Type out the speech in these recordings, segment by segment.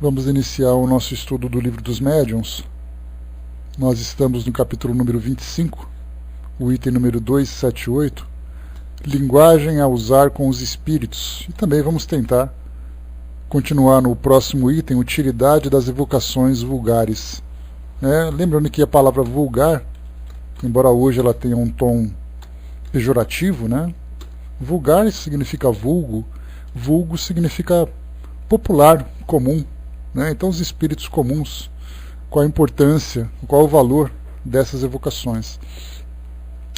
Vamos iniciar o nosso estudo do Livro dos Médiuns. Nós estamos no capítulo número 25, o item número 278, linguagem a usar com os espíritos. E também vamos tentar continuar no próximo item, utilidade das evocações vulgares. Lembrando que a palavra vulgar, embora hoje ela tenha um tom pejorativo, vulgar significa vulgo, vulgo significa popular, comum. Então os espíritos comuns, qual a importância, qual o valor dessas evocações.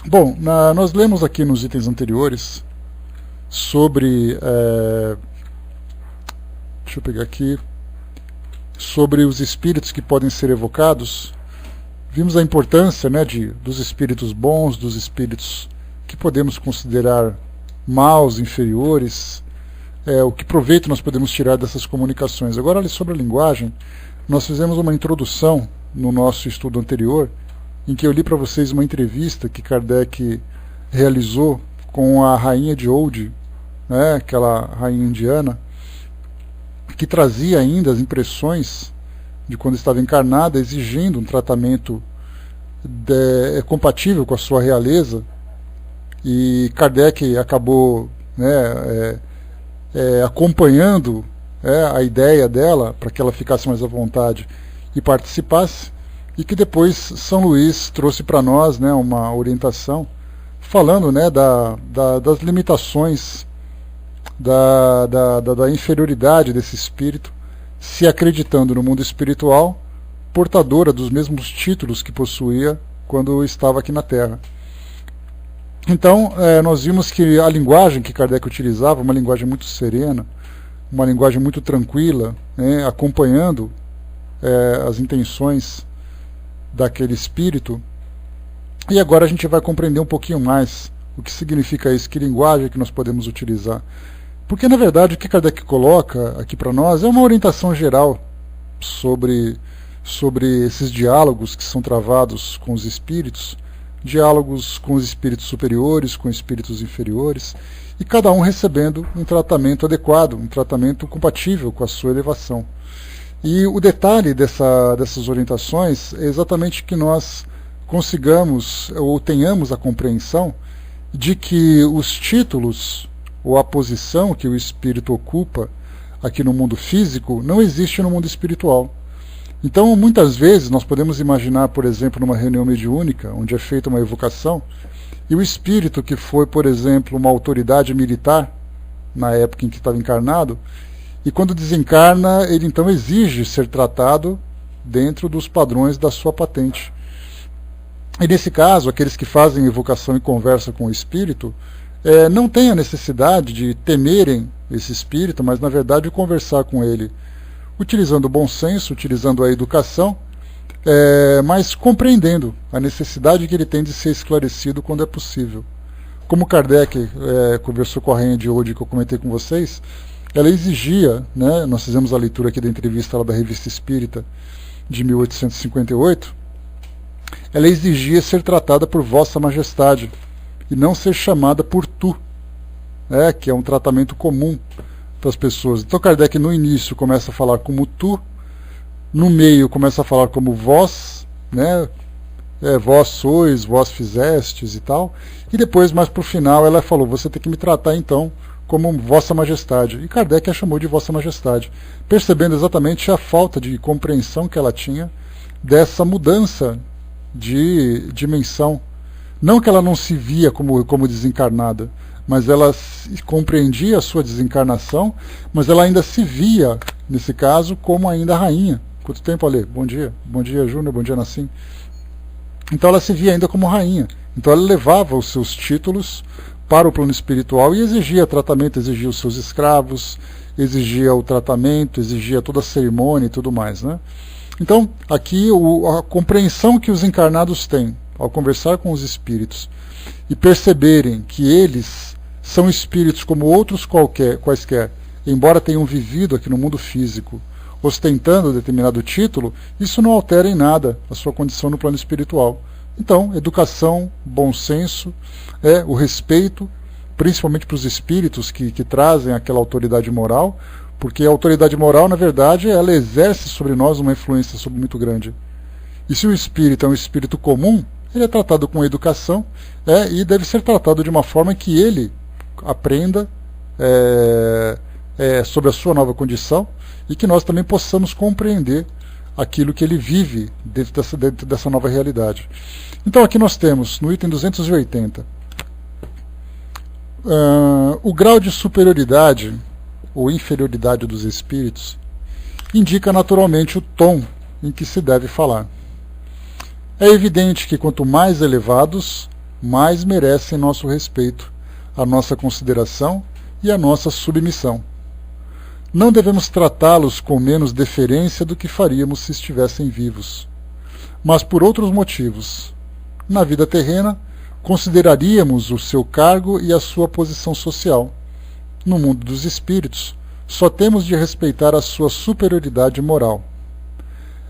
Bom, nós lemos aqui nos itens anteriores sobre, deixa eu pegar aqui, sobre os espíritos que podem ser evocados. Vimos a importância dos espíritos bons, dos espíritos que podemos considerar maus, inferiores, o que proveito nós podemos tirar dessas comunicações. Agora, sobre a linguagem, nós fizemos uma introdução no nosso estudo anterior, em que eu li para vocês uma entrevista que Kardec realizou com a rainha de Oudh, aquela rainha indiana, que trazia ainda as impressões de quando estava encarnada, exigindo um tratamento compatível com a sua realeza, e Kardec acabou acompanhando a ideia dela para que ela ficasse mais à vontade e participasse, e que depois São Luís trouxe para nós uma orientação falando das limitações da inferioridade desse espírito, se acreditando no mundo espiritual, portadora dos mesmos títulos que possuía quando estava aqui na Terra. Então, nós vimos que a linguagem que Kardec utilizava, uma linguagem muito serena, uma linguagem muito tranquila, acompanhando as intenções daquele espírito. E agora a gente vai compreender um pouquinho mais o que significa isso, que linguagem que nós podemos utilizar. Porque, na verdade, o que Kardec coloca aqui para nós é uma orientação geral sobre esses diálogos que são travados com os espíritos, diálogos com os espíritos superiores, com espíritos inferiores, e cada um recebendo um tratamento adequado, um tratamento compatível com a sua elevação. E o detalhe dessas orientações é exatamente que nós consigamos ou tenhamos a compreensão de que os títulos ou a posição que o espírito ocupa aqui no mundo físico não existe no mundo espiritual. Então, muitas vezes, nós podemos imaginar, por exemplo, numa reunião mediúnica, onde é feita uma evocação, e o espírito que foi, por exemplo, uma autoridade militar, na época em que estava encarnado, e quando desencarna, ele então exige ser tratado dentro dos padrões da sua patente. E nesse caso, aqueles que fazem evocação e conversam com o espírito, não têm a necessidade de temerem esse espírito, mas, na verdade, conversar com ele utilizando o bom senso, utilizando a educação, mas compreendendo a necessidade que ele tem de ser esclarecido quando é possível. Como Kardec conversou com a rainha de Oudh, que eu comentei com vocês, ela exigia, nós fizemos a leitura aqui da entrevista lá da Revista Espírita de 1858, ela exigia ser tratada por Vossa Majestade e não ser chamada por tu, que é um tratamento comum para as pessoas. Então Kardec no início começa a falar como tu, no meio começa a falar como vós, vós sois, vós fizestes e tal, e depois mais para o final ela falou, você tem que me tratar então como Vossa Majestade, e Kardec a chamou de Vossa Majestade, percebendo exatamente a falta de compreensão que ela tinha dessa mudança de dimensão. Não que ela não se via como desencarnada, mas ela compreendia a sua desencarnação, mas ela ainda se via, nesse caso, como ainda rainha. Quanto tempo, Ale? Bom dia, Júnior, bom dia, Nassim. Então ela se via ainda como rainha. Então ela levava os seus títulos para o plano espiritual e exigia tratamento, exigia os seus escravos, exigia o tratamento, exigia toda a cerimônia e tudo mais. Então, aqui a compreensão que os encarnados têm ao conversar com os espíritos e perceberem que eles são espíritos como outros quaisquer, embora tenham vivido aqui no mundo físico, ostentando determinado título, isso não altera em nada a sua condição no plano espiritual. Então, educação, bom senso, o respeito, principalmente para os espíritos que trazem aquela autoridade moral, porque a autoridade moral, na verdade, ela exerce sobre nós uma influência muito grande. E se o espírito é um espírito comum, ele é tratado com educação, e deve ser tratado de uma forma que ele aprenda sobre a sua nova condição e que nós também possamos compreender aquilo que ele vive dentro dessa nova realidade. Então aqui nós temos, no item 280, o grau de superioridade ou inferioridade dos espíritos indica naturalmente o tom em que se deve falar. É evidente que quanto mais elevados, mais merecem nosso respeito, a nossa consideração e a nossa submissão. Não devemos tratá-los com menos deferência do que faríamos se estivessem vivos, mas por outros motivos. Na vida terrena, consideraríamos o seu cargo e a sua posição social. No mundo dos espíritos, só temos de respeitar a sua superioridade moral.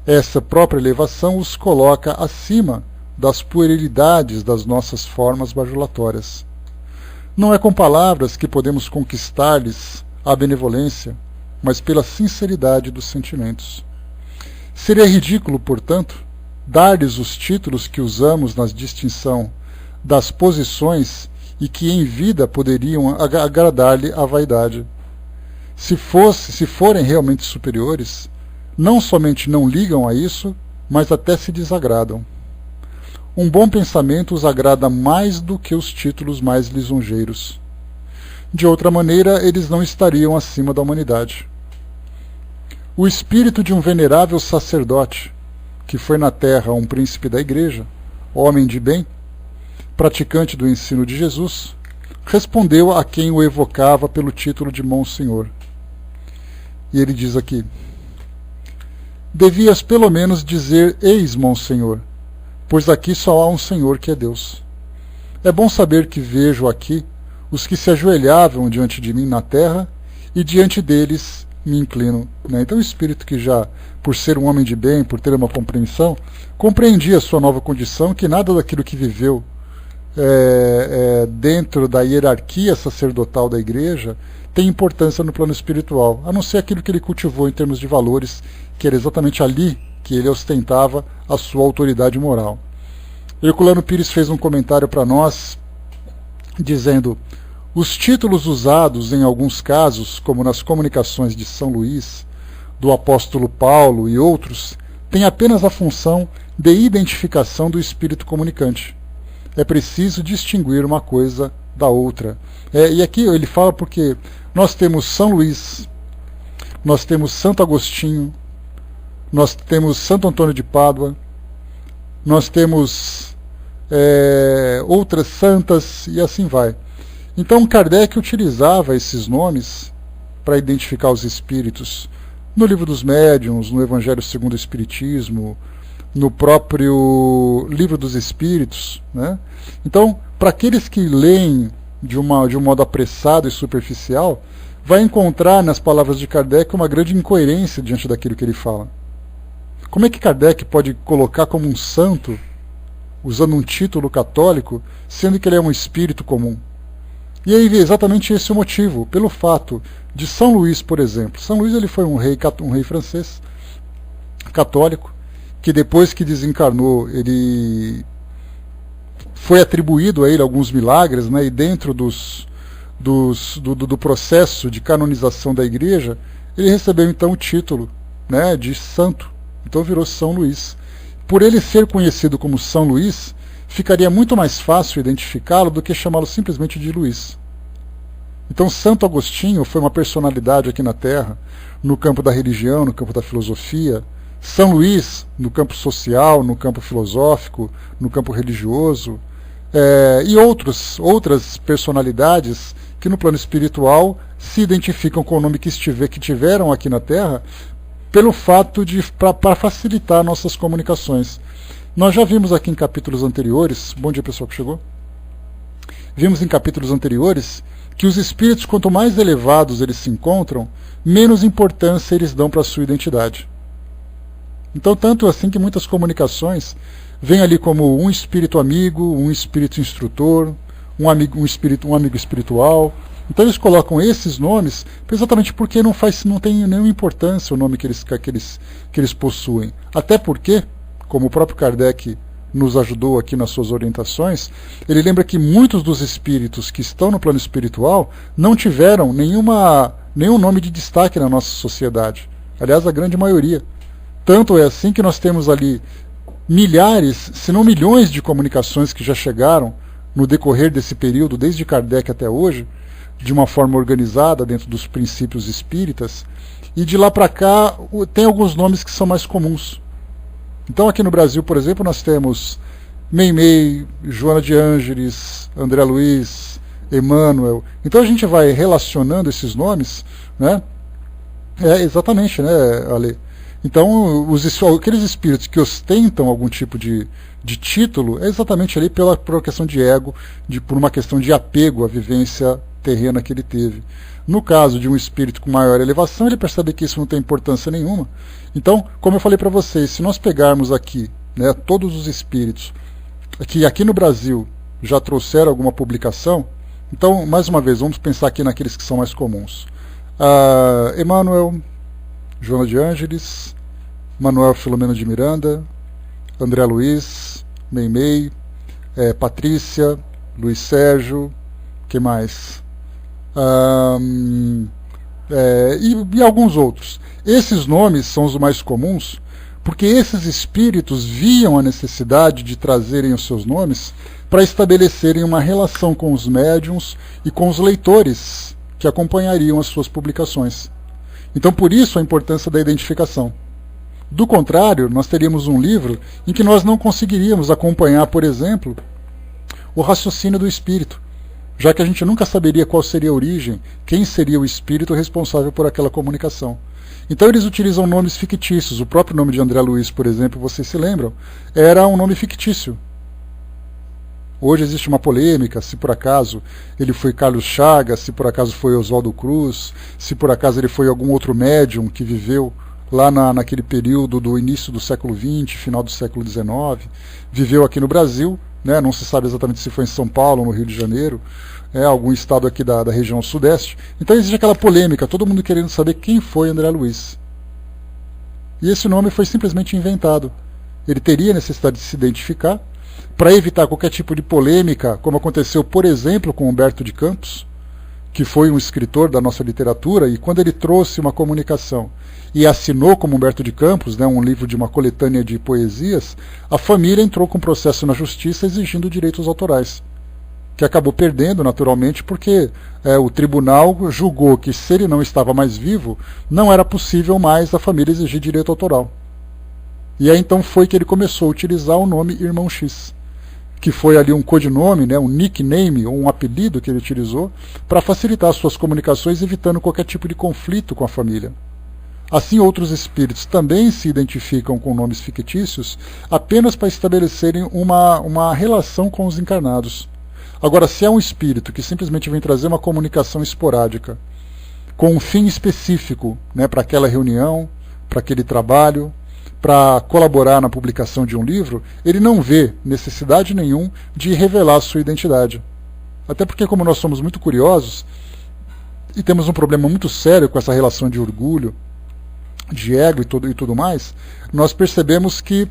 Essa própria elevação os coloca acima das puerilidades das nossas formas bajulatórias. Não é com palavras que podemos conquistar-lhes a benevolência, mas pela sinceridade dos sentimentos. Seria ridículo, portanto, dar-lhes os títulos que usamos na distinção das posições e que em vida poderiam agradar-lhe a vaidade. Se forem realmente superiores, não somente não ligam a isso, mas até se desagradam. Um bom pensamento os agrada mais do que os títulos mais lisonjeiros. De outra maneira, eles não estariam acima da humanidade. O espírito de um venerável sacerdote, que foi na terra um príncipe da igreja, homem de bem, praticante do ensino de Jesus, respondeu a quem o evocava pelo título de Monsenhor. E ele diz aqui: devias pelo menos dizer eis Monsenhor, pois aqui só há um Senhor que é Deus. É bom saber que vejo aqui os que se ajoelhavam diante de mim na terra, e diante deles me inclino. Então o espírito que já, por ser um homem de bem, por ter uma compreensão, compreendia a sua nova condição, que nada daquilo que viveu dentro da hierarquia sacerdotal da igreja tem importância no plano espiritual, a não ser aquilo que ele cultivou em termos de valores, que era exatamente ali que ele ostentava a sua autoridade moral. Herculano Pires fez um comentário para nós, dizendo: os títulos usados em alguns casos, como nas comunicações de São Luís, do apóstolo Paulo e outros, têm apenas a função de identificação do espírito comunicante. É preciso distinguir uma coisa da outra. E aqui ele fala porque nós temos São Luís, nós temos Santo Agostinho, nós temos Santo Antônio de Pádua, nós temos outras santas e assim vai. Então Kardec utilizava esses nomes para identificar os espíritos no Livro dos Médiuns, no Evangelho segundo o Espiritismo, no próprio Livro dos Espíritos, né? Então, para aqueles que leem de um modo apressado e superficial, vai encontrar nas palavras de Kardec uma grande incoerência diante daquilo que ele fala. Como é que Kardec pode colocar como um santo, usando um título católico, sendo que ele é um espírito comum? E aí exatamente esse o motivo, pelo fato de São Luís, por exemplo. São Luís ele foi um rei francês, católico, que depois que desencarnou, ele foi atribuído a ele alguns milagres, né, e dentro do processo de canonização da igreja, ele recebeu então o título, né, de santo, então virou São Luís. Por ele ser conhecido como São Luís, ficaria muito mais fácil identificá-lo do que chamá-lo simplesmente de Luís. Então Santo Agostinho foi uma personalidade aqui na Terra, no campo da religião, no campo da filosofia. São Luís, no campo social, no campo filosófico, no campo religioso, e outras personalidades que no plano espiritual se identificam com o nome que tiveram aqui na Terra, pelo fato de para facilitar nossas comunicações. Nós já vimos aqui em capítulos anteriores, bom dia pessoal que chegou, vimos em capítulos anteriores que os espíritos, quanto mais elevados eles se encontram, menos importância eles dão para a sua identidade. Então, tanto assim que muitas comunicações vêm ali como um espírito amigo, um espírito instrutor, um amigo espiritual, Então eles colocam esses nomes exatamente porque não tem nenhuma importância o nome que eles possuem. Até porque, como o próprio Kardec nos ajudou aqui nas suas orientações, ele lembra que muitos dos espíritos que estão no plano espiritual não tiveram nenhum nome de destaque na nossa sociedade. Aliás, a grande maioria. Tanto é assim que nós temos ali milhares, se não milhões de comunicações que já chegaram no decorrer desse período, desde Kardec até hoje, de uma forma organizada dentro dos princípios espíritas, e de lá para cá tem alguns nomes que são mais comuns. Então aqui no Brasil, por exemplo, nós temos Meimei, Joana de Ângeles, André Luiz, Emmanuel. Então a gente vai relacionando esses nomes, né? Exatamente, né, Ale? Então aqueles espíritos que ostentam algum tipo de título é exatamente ali por uma questão de ego, por uma questão de apego à vivência terrena que ele teve. No caso de um espírito com maior elevação, ele percebe que isso não tem importância nenhuma. Então, como eu falei para vocês, se nós pegarmos aqui, né, todos os espíritos que aqui no Brasil já trouxeram alguma publicação, então, mais uma vez, vamos pensar aqui naqueles que são mais comuns. Emmanuel, Joana de Ângeles, Manuel Filomeno de Miranda, André Luiz, Meimei, Patrícia, Luiz Sérgio, que mais? E alguns outros. Esses nomes são os mais comuns porque esses espíritos viam a necessidade de trazerem os seus nomes para estabelecerem uma relação com os médiuns e com os leitores que acompanhariam as suas publicações. Então, por isso a importância da identificação. Do contrário, nós teríamos um livro em que nós não conseguiríamos acompanhar, por exemplo, o raciocínio do espírito, já que a gente nunca saberia qual seria a origem, quem seria o espírito responsável por aquela comunicação. Então eles utilizam nomes fictícios. O próprio nome de André Luiz, por exemplo, vocês se lembram, era um nome fictício. Hoje existe uma polêmica, se por acaso ele foi Carlos Chagas, se por acaso foi Oswaldo Cruz, se por acaso ele foi algum outro médium que viveu lá naquele período do início do século XX, final do século XIX, viveu aqui no Brasil, né? Não se sabe exatamente se foi em São Paulo ou no Rio de Janeiro, algum estado aqui da região sudeste. Então existe aquela polêmica, todo mundo querendo saber quem foi André Luiz. E esse nome foi simplesmente inventado. Ele teria necessidade de se identificar, para evitar qualquer tipo de polêmica, como aconteceu, por exemplo, com Humberto de Campos, que foi um escritor da nossa literatura, e quando ele trouxe uma comunicação e assinou como Humberto de Campos, né, um livro de uma coletânea de poesias, a família entrou com processo na justiça exigindo direitos autorais, que acabou perdendo naturalmente porque o tribunal julgou que, se ele não estava mais vivo, não era possível mais a família exigir direito autoral. E aí então foi que ele começou a utilizar o nome Irmão X, que foi ali um codinome, né, um nickname ou um apelido que ele utilizou para facilitar as suas comunicações, evitando qualquer tipo de conflito com a família. Assim, outros espíritos também se identificam com nomes fictícios apenas para estabelecerem uma relação com os encarnados. Agora, se é um espírito que simplesmente vem trazer uma comunicação esporádica, com um fim específico, né, para aquela reunião, para aquele trabalho, para colaborar na publicação de um livro, ele não vê necessidade nenhum de revelar a sua identidade. Até porque, como nós somos muito curiosos e temos um problema muito sério com essa relação de orgulho, de ego e tudo mais, nós percebemos que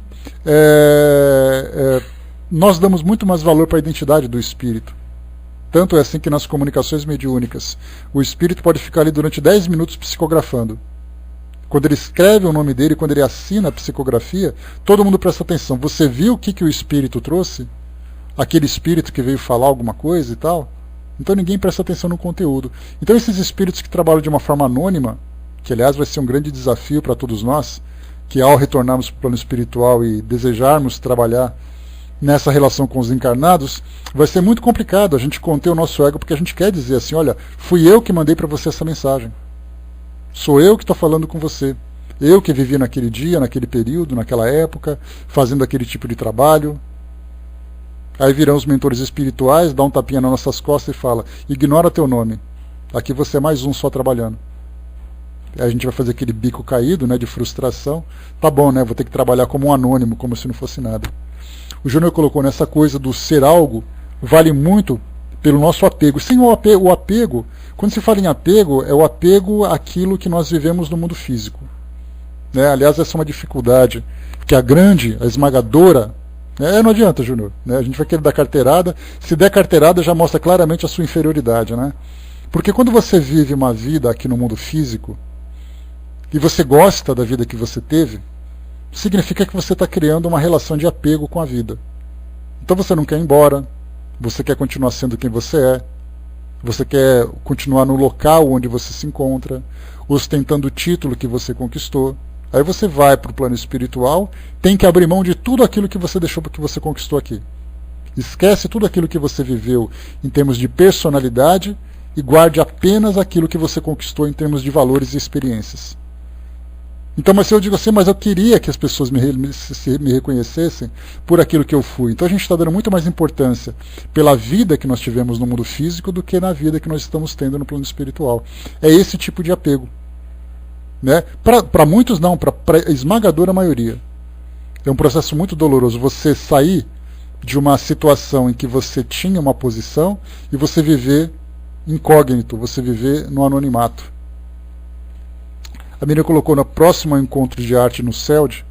nós damos muito mais valor para a identidade do espírito. Tanto é assim que nas comunicações mediúnicas, o espírito pode ficar ali durante 10 minutos psicografando. Quando ele escreve o nome dele, quando ele assina a psicografia, todo mundo presta atenção. Você viu o que o espírito trouxe? Aquele espírito que veio falar alguma coisa e tal? Então ninguém presta atenção no conteúdo. Então esses espíritos que trabalham de uma forma anônima, que aliás vai ser um grande desafio para todos nós, que ao retornarmos para o plano espiritual e desejarmos trabalhar nessa relação com os encarnados, vai ser muito complicado a gente conter o nosso ego, porque a gente quer dizer assim, olha, fui eu que mandei para você essa mensagem. Sou eu que estou falando com você. Eu que vivi naquele dia, naquele período, naquela época, fazendo aquele tipo de trabalho. Aí virão os mentores espirituais, dá um tapinha nas nossas costas e fala, ignora teu nome. Aqui você é mais um só trabalhando. Aí a gente vai fazer aquele bico caído, né, de frustração. Tá bom, né, vou ter que trabalhar como um anônimo, como se não fosse nada. O Júnior colocou nessa coisa do ser algo, vale muito pelo nosso apego. Sem o apego, Quando se fala em apego, é o apego àquilo que nós vivemos no mundo físico. Né? Aliás, essa é uma dificuldade, que a grande, a esmagadora, não adianta, Júnior, né? A gente vai querer dar carteirada, se der carteirada já mostra claramente a sua inferioridade, né? Porque quando você vive uma vida aqui no mundo físico, e você gosta da vida que você teve, significa que você está criando uma relação de apego com a vida. Então você não quer ir embora, você quer continuar sendo quem você é, você quer continuar no local onde você se encontra, ostentando o título que você conquistou. Aí você vai para o plano espiritual, tem que abrir mão de tudo aquilo que você deixou, que você conquistou aqui. Esquece tudo aquilo que você viveu em termos de personalidade e guarde apenas aquilo que você conquistou em termos de valores e experiências. Então, mas se eu digo assim, mas eu queria que as pessoas me reconhecessem por aquilo que eu fui. Então a gente está dando muito mais importância pela vida que nós tivemos no mundo físico do que na vida que nós estamos tendo no plano espiritual. É esse tipo de apego. Né? Para muitos não, para a esmagadora maioria. É um processo muito doloroso você sair de uma situação em que você tinha uma posição e você viver incógnito, você viver no anonimato. A Miriam colocou no próximo encontro de arte no CELD,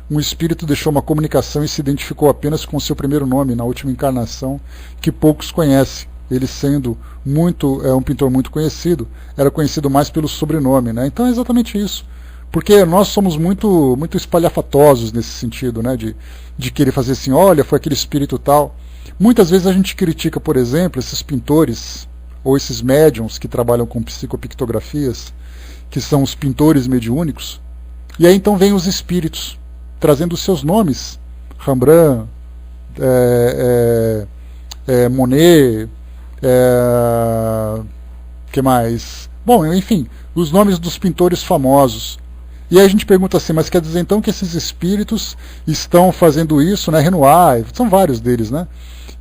um espírito deixou uma comunicação e se identificou apenas com o seu primeiro nome na última encarnação, que poucos conhecem. Ele sendo um pintor muito conhecido, era conhecido mais pelo sobrenome, né? Então é exatamente isso, porque nós somos muito espalhafatosos nesse sentido, né? De querer fazer assim, olha, foi aquele espírito tal. Muitas vezes a gente critica, por exemplo, esses pintores ou esses médiums que trabalham com psicopictografias, que são os pintores mediúnicos, e aí então vêm os espíritos trazendo os seus nomes, Rembrandt, Monet, que mais? Bom, enfim, os nomes dos pintores famosos. E aí a gente pergunta assim, mas quer dizer então que esses espíritos estão fazendo isso, né? Renoir, são vários deles, né?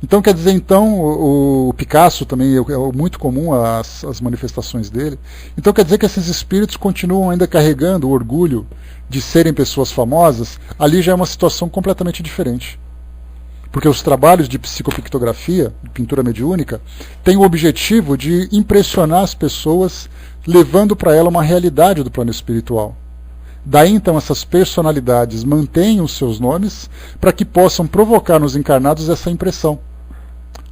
Então quer dizer então, o Picasso também é muito comum as manifestações dele. Então quer dizer que esses espíritos continuam ainda carregando o orgulho de serem pessoas famosas. Ali já é uma situação completamente diferente. Porque os trabalhos de psicopictografia, de pintura mediúnica, têm o objetivo de impressionar as pessoas, levando para ela uma realidade do plano espiritual. Daí então essas personalidades mantêm os seus nomes para que possam provocar nos encarnados essa impressão.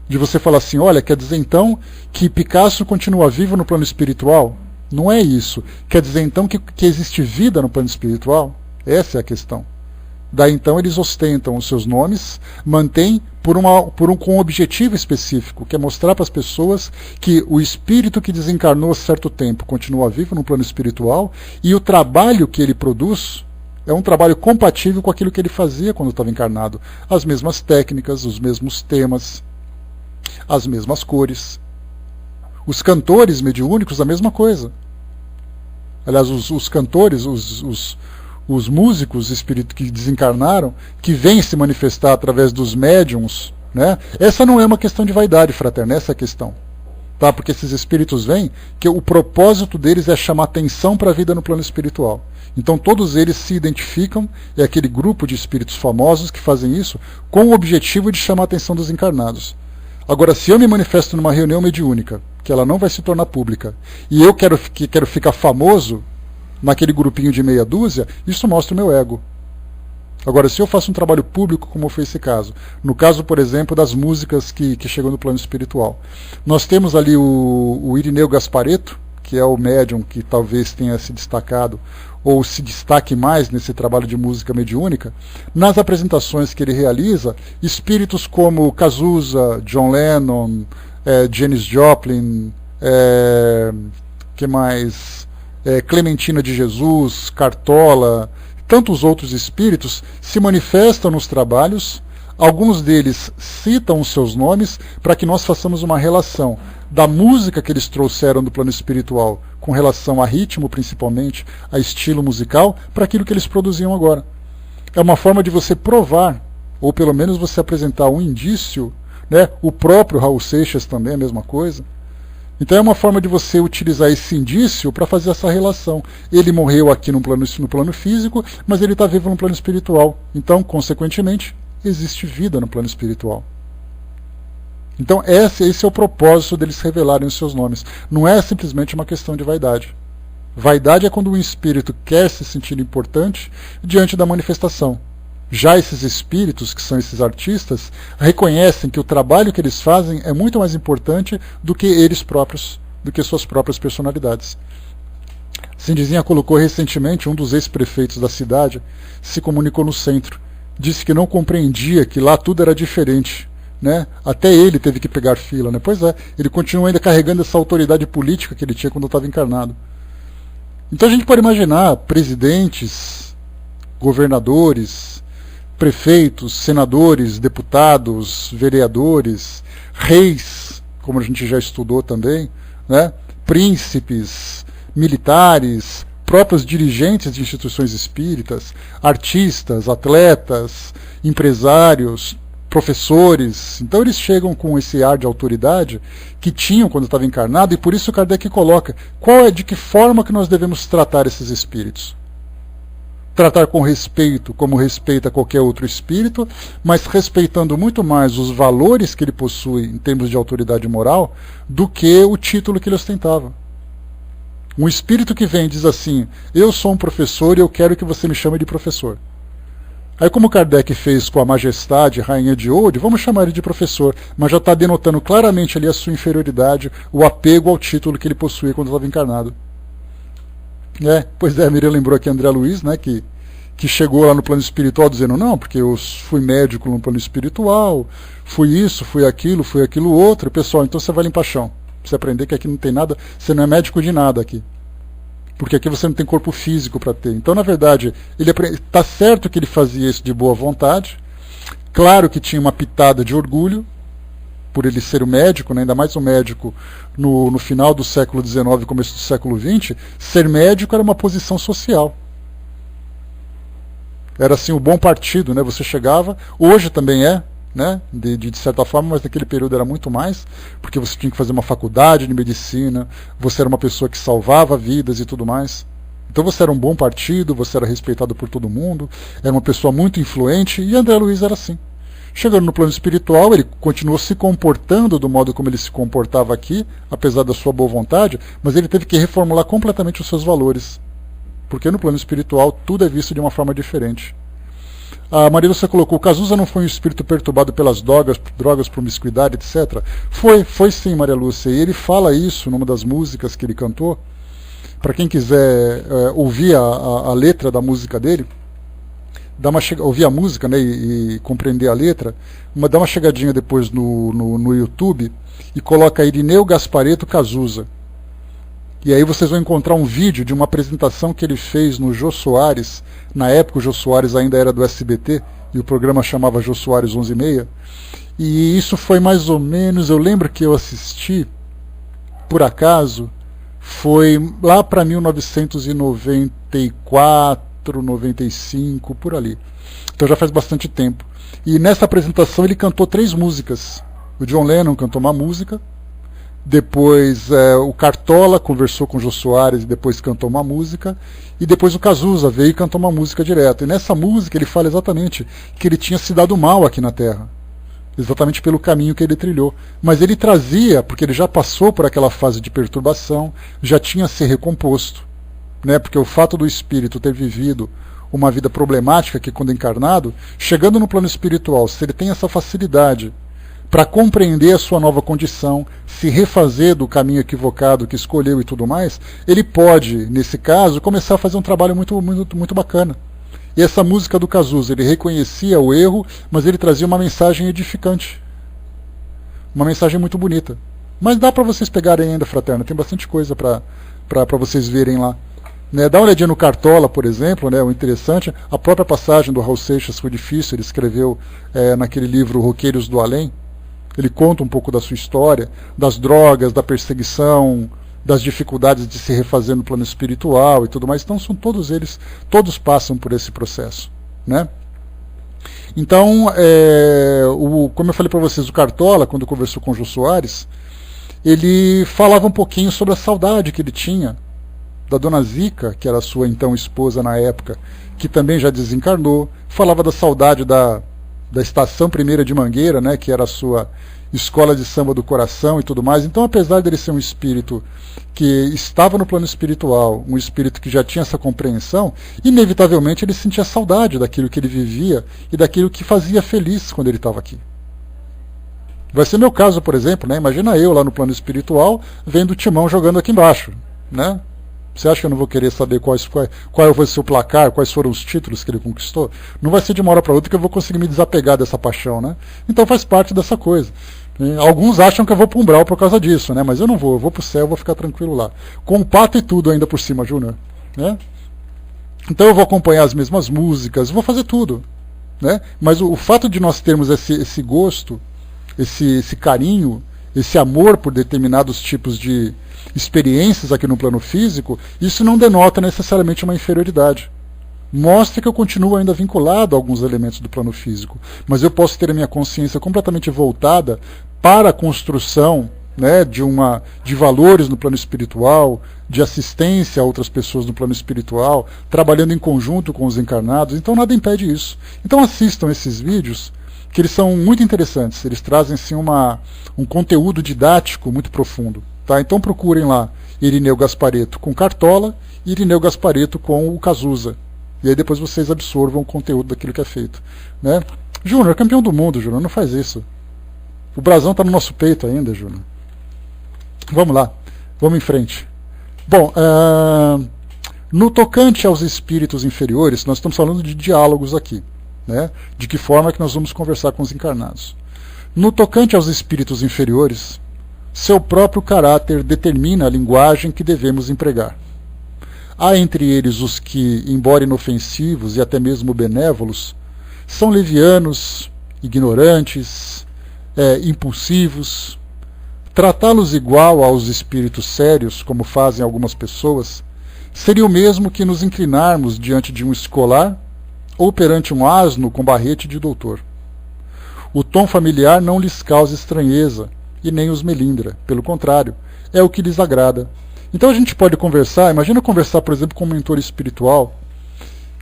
De você falar assim, olha, quer dizer então que Picasso continua vivo no plano espiritual? Não é isso. Quer dizer então que existe vida no plano espiritual? Essa é a questão. Daí então eles ostentam os seus nomes, mantêm com um objetivo específico, que é mostrar para as pessoas que o espírito que desencarnou há certo tempo continua vivo no plano espiritual e o trabalho que ele produz é um trabalho compatível com aquilo que ele fazia quando estava encarnado. As mesmas técnicas, os mesmos temas, as mesmas cores. Os cantores mediúnicos, a mesma coisa. Aliás, os cantores, os músicos que desencarnaram, que vêm se manifestar através dos médiums, né? Essa não é uma questão de vaidade fraterna, essa é a questão. Tá? Porque esses espíritos vêm, que o propósito deles é chamar atenção para a vida no plano espiritual. Então todos eles se identificam, é aquele grupo de espíritos famosos que fazem isso, com o objetivo de chamar a atenção dos encarnados. Agora, se eu me manifesto numa reunião mediúnica, que ela não vai se tornar pública, e eu quero ficar famoso naquele grupinho de meia dúzia, isso mostra o meu ego. Agora, se eu faço um trabalho público, como foi esse caso, no caso, por exemplo, das músicas que chegam no plano espiritual, nós temos ali o Irineu Gasparetto, que é o médium que talvez tenha se destacado, ou se destaque mais nesse trabalho de música mediúnica. Nas apresentações que ele realiza, espíritos como Cazuza, John Lennon, Janis Joplin, que mais? Clementina de Jesus, Cartola, tantos outros espíritos se manifestam nos trabalhos. Alguns deles citam os seus nomes para que nós façamos uma relação da música que eles trouxeram do plano espiritual com relação a ritmo, principalmente, a estilo musical, para aquilo que eles produziam agora. É uma forma de você provar, ou pelo menos você apresentar um indício, né? O próprio Raul Seixas também é a mesma coisa. Então é uma forma de você utilizar esse indício para fazer essa relação. Ele morreu aqui no plano físico, mas ele está vivo no plano espiritual. Então, consequentemente, existe vida no plano espiritual. Então esse é o propósito deles revelarem os seus nomes. Não é simplesmente uma questão de vaidade. Vaidade é quando um espírito quer se sentir importante diante da manifestação. Já esses espíritos, que são esses artistas, reconhecem que o trabalho que eles fazem é muito mais importante do que eles próprios, do que suas próprias personalidades. Cindizinha colocou recentemente, um dos ex-prefeitos da cidade se comunicou no centro. Disse que não compreendia que lá tudo era diferente. Né? Até ele teve que pegar fila. Né? Pois é, ele continua ainda carregando essa autoridade política que ele tinha quando estava encarnado. Então a gente pode imaginar presidentes, governadores, prefeitos, senadores, deputados, vereadores, reis, como a gente já estudou também, né? Príncipes, militares, próprios dirigentes de instituições espíritas, artistas, atletas, empresários, professores. Então eles chegam com esse ar de autoridade que tinham quando estava encarnado, e por isso Kardec coloca de que forma que nós devemos tratar esses espíritos. Tratar com respeito, como respeita qualquer outro espírito, mas respeitando muito mais os valores que ele possui em termos de autoridade moral do que o título que ele ostentava. Um espírito que vem e diz assim: eu sou um professor e eu quero que você me chame de professor. Aí, como Kardec fez com a Majestade, Rainha de Oude, vamos chamar ele de professor, mas já está denotando claramente ali a sua inferioridade, o apego ao título que ele possuía quando estava encarnado. Pois é, a Miriam lembrou aqui André Luiz, né, que chegou lá no plano espiritual dizendo: não, porque eu fui médico no plano espiritual, fui isso, fui aquilo outro. Pessoal, então você vai limpar chão. Pra você aprender que aqui não tem nada, você não é médico de nada aqui. Porque aqui você não tem corpo físico para ter. Então, na verdade, está certo que ele fazia isso de boa vontade. Claro que tinha uma pitada de orgulho, por ele ser o médico, né, ainda mais um médico no final do século XIX, começo do século XX, ser médico era uma posição social. Era assim o bom partido, né? Você chegava, hoje também é, né, de certa forma, mas naquele período era muito mais, porque você tinha que fazer uma faculdade de medicina, você era uma pessoa que salvava vidas e tudo mais. Então você era um bom partido, você era respeitado por todo mundo, era uma pessoa muito influente, e André Luiz era assim. Chegando no plano espiritual, ele continuou se comportando do modo como ele se comportava aqui, apesar da sua boa vontade, mas ele teve que reformular completamente os seus valores, porque no plano espiritual tudo é visto de uma forma diferente. A Maria Lúcia colocou: Cazuza não foi um espírito perturbado pelas drogas, promiscuidade, etc. Foi sim, Maria Lúcia, e ele fala isso numa das músicas que ele cantou. Para quem quiser ouvir a letra da música dele, ouvir a música, né, e compreender a letra, dá uma chegadinha depois no YouTube e coloca Irineu Gasparetto Cazuza. E aí vocês vão encontrar um vídeo de uma apresentação que ele fez no Jô Soares. Na época o Jô Soares ainda era do SBT e o programa chamava Jô Soares 11h30. E isso foi mais ou menos, eu lembro que eu assisti, por acaso, foi lá para 1994, 95, por ali. Então já faz bastante tempo. E nessa apresentação ele cantou 3 músicas. O John Lennon cantou uma música. Depois o Cartola conversou com o Jô Soares e depois cantou uma música. E depois o Cazuza veio e cantou uma música direto. E nessa música ele fala exatamente que ele tinha se dado mal aqui na Terra. Exatamente pelo caminho que ele trilhou. Mas ele trazia, porque ele já passou por aquela fase de perturbação, já tinha se recomposto. Né? Porque o fato do espírito ter vivido uma vida problemática aqui quando encarnado, chegando no plano espiritual, se ele tem essa facilidade para compreender a sua nova condição, se refazer do caminho equivocado que escolheu e tudo mais, ele pode, nesse caso, começar a fazer um trabalho muito, muito, muito bacana. E essa música do Cazuza, ele reconhecia o erro, mas ele trazia uma mensagem edificante. Uma mensagem muito bonita. Mas dá para vocês pegarem ainda, fraterno, tem bastante coisa para vocês verem lá. Né, dá uma olhadinha no Cartola, por exemplo, né, o interessante, a própria passagem do Raul Seixas foi difícil, ele escreveu naquele livro Roqueiros do Além. Ele conta um pouco da sua história, das drogas, da perseguição, das dificuldades de se refazer no plano espiritual e tudo mais. Então são todos eles, todos passam por esse processo, né? Então, como eu falei para vocês, o Cartola, quando conversou com o Jô Soares, ele falava um pouquinho sobre a saudade que ele tinha da Dona Zica, que era a sua então esposa na época, que também já desencarnou. Falava da saudade da Estação Primeira de Mangueira, né, que era a sua escola de samba do coração e tudo mais. Então, apesar dele ser um espírito que estava no plano espiritual, um espírito que já tinha essa compreensão, inevitavelmente ele sentia saudade daquilo que ele vivia e daquilo que fazia feliz quando ele estava aqui. Vai ser meu caso, por exemplo, né? Imagina eu lá no plano espiritual vendo o Timão jogando aqui embaixo, né? Você acha que eu não vou querer saber qual vai ser o placar, quais foram os títulos que ele conquistou? Não vai ser de uma hora para outra que eu vou conseguir me desapegar dessa paixão, né? Então faz parte dessa coisa. Alguns acham que eu vou para o umbral por causa disso, né? Mas eu não vou, eu vou para o céu, eu vou ficar tranquilo lá. Com o pato e tudo ainda por cima, Júnior, né? Então eu vou acompanhar as mesmas músicas, vou fazer tudo, né? Mas o fato de nós termos esse gosto, esse carinho, esse amor por determinados tipos de experiências aqui no plano físico, isso não denota necessariamente uma inferioridade. Mostra que eu continuo ainda vinculado a alguns elementos do plano físico, mas eu posso ter a minha consciência completamente voltada para a construção, né, de valores no plano espiritual, de assistência a outras pessoas no plano espiritual, trabalhando em conjunto com os encarnados. Então nada impede isso. Então assistam esses vídeos, que eles são muito interessantes. Eles trazem sim, um conteúdo didático muito profundo. Tá? Então procurem lá Irineu Gasparetto com Cartola e Irineu Gasparetto com o Cazuza. E aí depois vocês absorvam o conteúdo daquilo que é feito. Né? Júnior, campeão do mundo, Júnior, não faz isso. O brasão está no nosso peito ainda, Júnior. Vamos lá, vamos em frente. Bom, no tocante aos espíritos inferiores, nós estamos falando de diálogos aqui. Né? De que forma que nós vamos conversar com os encarnados. No tocante aos espíritos inferiores, seu próprio caráter determina a linguagem que devemos empregar. Há entre eles os que, embora inofensivos e até mesmo benévolos, são levianos, ignorantes, impulsivos. Tratá-los igual aos espíritos sérios, como fazem algumas pessoas, seria o mesmo que nos inclinarmos diante de um escolar ou perante um asno com barrete de doutor. O tom familiar não lhes causa estranheza e nem os melindra, pelo contrário, é o que lhes agrada. Então a gente pode conversar, imagina conversar, por exemplo, com um mentor espiritual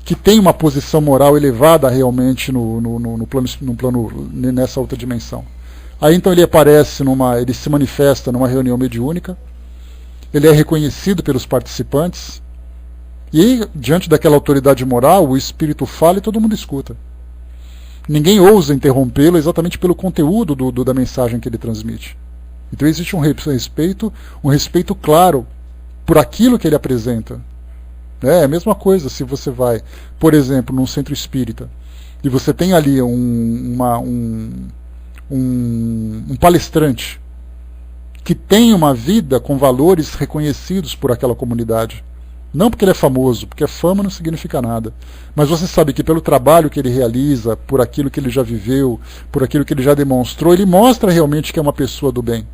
que tem uma posição moral elevada realmente no plano, nessa outra dimensão. Aí então ele ele se manifesta numa reunião mediúnica, ele é reconhecido pelos participantes, e diante daquela autoridade moral, o espírito fala e todo mundo escuta. Ninguém ousa interrompê-lo exatamente pelo conteúdo da mensagem que ele transmite. Então existe um respeito claro por aquilo que ele apresenta. É a mesma coisa se você vai, por exemplo, num centro espírita, e você tem ali um palestrante que tem uma vida com valores reconhecidos por aquela comunidade. Não porque ele é famoso, porque a fama não significa nada. Mas você sabe que pelo trabalho que ele realiza, por aquilo que ele já viveu, por aquilo que ele já demonstrou, ele mostra realmente que é uma pessoa do bem.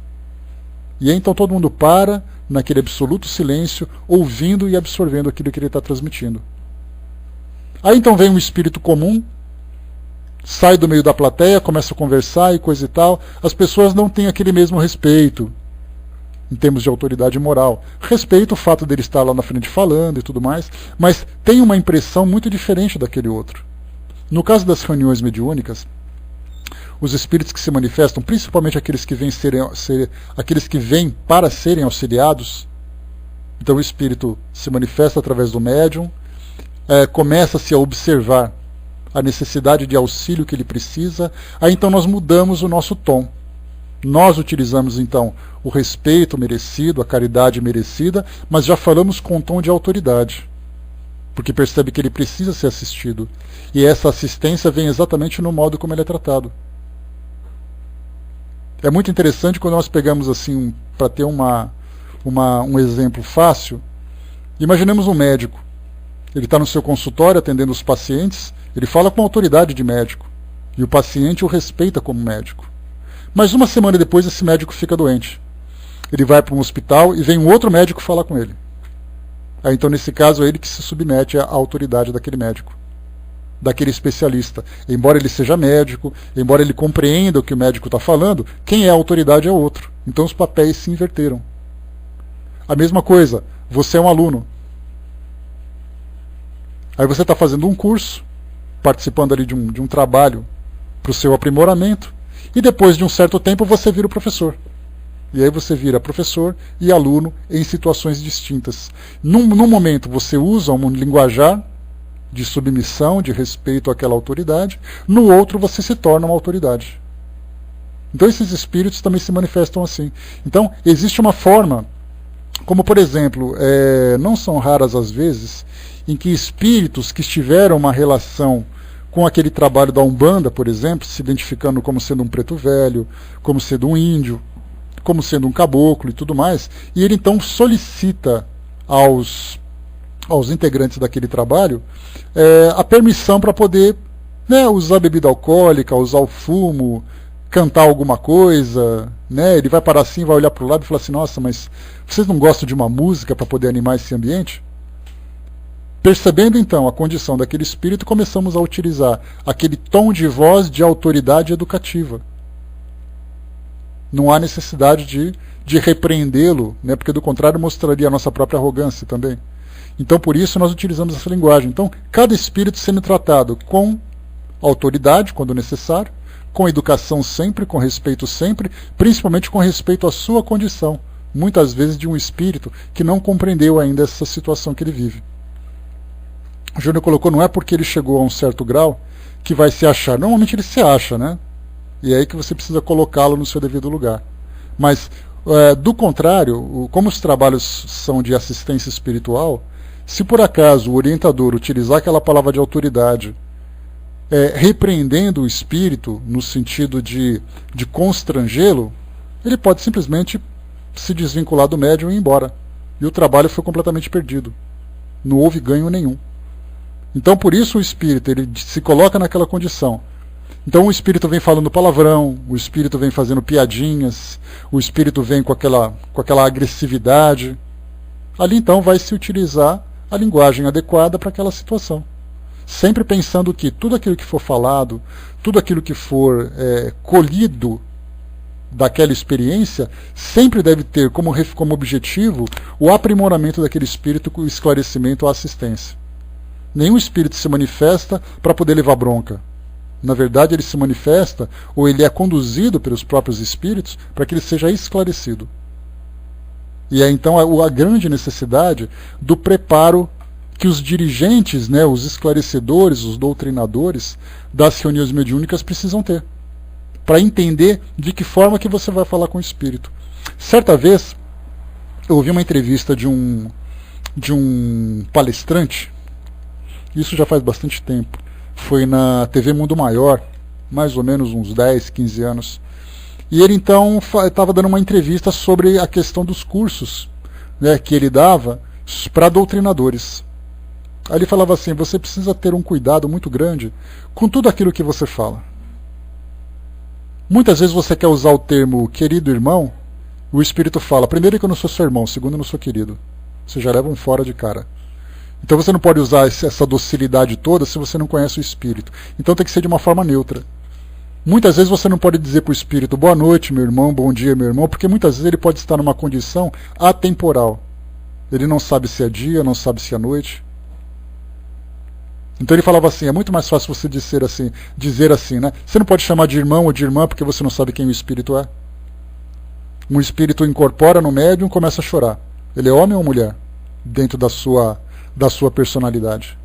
E aí então todo mundo para, naquele absoluto silêncio, ouvindo e absorvendo aquilo que ele está transmitindo. Aí então vem um espírito comum, sai do meio da plateia, começa a conversar e coisa e tal. As pessoas não têm aquele mesmo respeito em termos de autoridade moral. Respeito o fato dele estar lá na frente falando e tudo mais, mas tem uma impressão muito diferente daquele outro. No caso das reuniões mediúnicas, os espíritos que se manifestam, principalmente aqueles que vêm para serem auxiliados, então o espírito se manifesta através do médium, começa-se a observar a necessidade de auxílio que ele precisa, aí então nós mudamos o nosso tom. Nós utilizamos então o respeito merecido, a caridade merecida, mas já falamos com um tom de autoridade, porque percebe que ele precisa ser assistido. E essa assistência vem exatamente no modo como ele é tratado. É muito interessante quando nós pegamos assim, para ter um exemplo fácil, imaginemos um médico. Ele está no seu consultório atendendo os pacientes, ele fala com autoridade de médico, e o paciente o respeita como médico. Mas uma semana depois esse médico fica doente. Ele vai para um hospital e vem um outro médico falar com ele. Aí, então nesse caso é ele que se submete à autoridade daquele médico, daquele especialista. Embora ele seja médico, embora ele compreenda o que o médico está falando, quem é a autoridade é o outro. Então os papéis se inverteram. A mesma coisa, você é um aluno. Aí você está fazendo um curso, participando ali de um trabalho para o seu aprimoramento, E depois de um certo tempo você vira o professor. E aí você vira professor e aluno em situações distintas. Num momento você usa um linguajar de submissão, de respeito àquela autoridade, no outro você se torna uma autoridade. Então esses espíritos também se manifestam assim. Então existe uma forma, como por exemplo, não são raras as vezes, em que espíritos que tiveram uma relação com aquele trabalho da Umbanda, por exemplo, se identificando como sendo um preto velho, como sendo um índio, como sendo um caboclo e tudo mais, e ele então solicita aos integrantes daquele trabalho a permissão para poder, né, usar bebida alcoólica, usar o fumo, cantar alguma coisa, né? Ele vai parar assim, vai olhar para o lado e falar assim, nossa, mas vocês não gostam de uma música para poder animar esse ambiente? Percebendo então a condição daquele espírito, começamos a utilizar aquele tom de voz de autoridade educativa. Não há necessidade de repreendê-lo, né? Porque do contrário mostraria a nossa própria arrogância também. Então por isso nós utilizamos essa linguagem. Então cada espírito sendo tratado com autoridade quando necessário, com educação sempre, com respeito sempre, principalmente com respeito à sua condição, muitas vezes de um espírito que não compreendeu ainda essa situação que ele vive. O Júnior colocou, não é porque ele chegou a um certo grau que vai se achar. Normalmente ele se acha, né? E é aí que você precisa colocá-lo no seu devido lugar. Mas, do contrário, como os trabalhos são de assistência espiritual, se por acaso o orientador utilizar aquela palavra de autoridade, repreendendo o espírito no sentido de constrangê-lo, ele pode simplesmente se desvincular do médium e ir embora. E o trabalho foi completamente perdido. Não houve ganho nenhum. Então por isso o espírito ele se coloca naquela condição. Então o espírito vem falando palavrão, o espírito vem fazendo piadinhas, o espírito vem com aquela agressividade. Ali então vai se utilizar a linguagem adequada para aquela situação. Sempre pensando que tudo aquilo que for falado, tudo aquilo que for colhido daquela experiência, sempre deve ter como objetivo o aprimoramento daquele espírito com o esclarecimento ou assistência. Nenhum espírito se manifesta para poder levar bronca. Na verdade, ele se manifesta, ou ele é conduzido pelos próprios espíritos, para que ele seja esclarecido. E é então a grande necessidade do preparo que os dirigentes, né, os esclarecedores, os doutrinadores das reuniões mediúnicas precisam ter, para entender de que forma que você vai falar com o espírito. Certa vez, eu ouvi uma entrevista de um palestrante, isso já faz bastante tempo, foi na TV Mundo Maior, mais ou menos uns 10, 15 anos. E ele então estava dando uma entrevista sobre a questão dos cursos, né, que ele dava para doutrinadores. Aí ele falava assim, você precisa ter um cuidado muito grande com tudo aquilo que você fala. Muitas vezes você quer usar o termo querido irmão, o espírito fala, primeiro que eu não sou seu irmão, segundo eu não sou querido. Você já leva um fora de cara. Então você não pode usar essa docilidade toda se você não conhece o espírito. Então tem que ser de uma forma neutra. Muitas vezes você não pode dizer para o espírito, boa noite meu irmão, bom dia meu irmão, porque muitas vezes ele pode estar numa condição atemporal. Ele não sabe se é dia, não sabe se é noite. Então ele falava assim, é muito mais fácil você dizer assim, né? Você não pode chamar de irmão ou de irmã porque você não sabe quem o espírito é. Um espírito incorpora no médium e começa a chorar. Ele é homem ou mulher? Dentro da sua personalidade.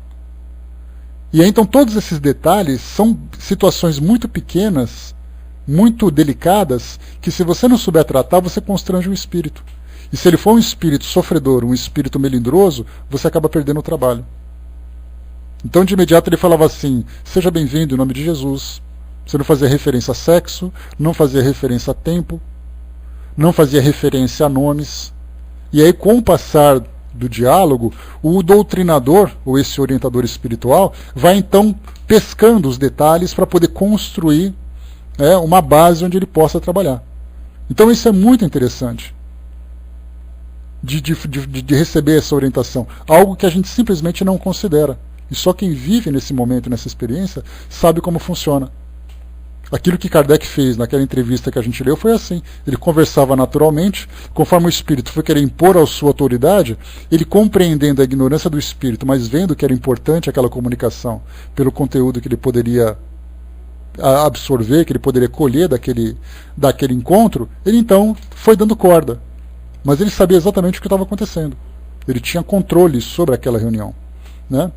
E aí, então todos esses detalhes são situações muito pequenas, muito delicadas, que se você não souber tratar, você constrange o espírito. E se ele for um espírito sofredor, um espírito melindroso, você acaba perdendo o trabalho. Então de imediato ele falava assim, seja bem-vindo em nome de Jesus. Você não fazia referência a sexo, não fazia referência a tempo, não fazia referência a nomes. E aí com o passar do diálogo, o doutrinador, ou esse orientador espiritual, vai então pescando os detalhes para poder construir uma base onde ele possa trabalhar. Então isso é muito interessante de receber essa orientação, algo que a gente simplesmente não considera. E só quem vive nesse momento, nessa experiência, sabe como funciona. Aquilo que Kardec fez naquela entrevista que a gente leu foi assim. Ele conversava naturalmente, conforme o espírito foi querer impor a sua autoridade, ele compreendendo a ignorância do espírito, mas vendo que era importante aquela comunicação, pelo conteúdo que ele poderia absorver, que ele poderia colher daquele encontro, ele então foi dando corda. Mas ele sabia exatamente o que estava acontecendo. Ele tinha controle sobre aquela reunião, né?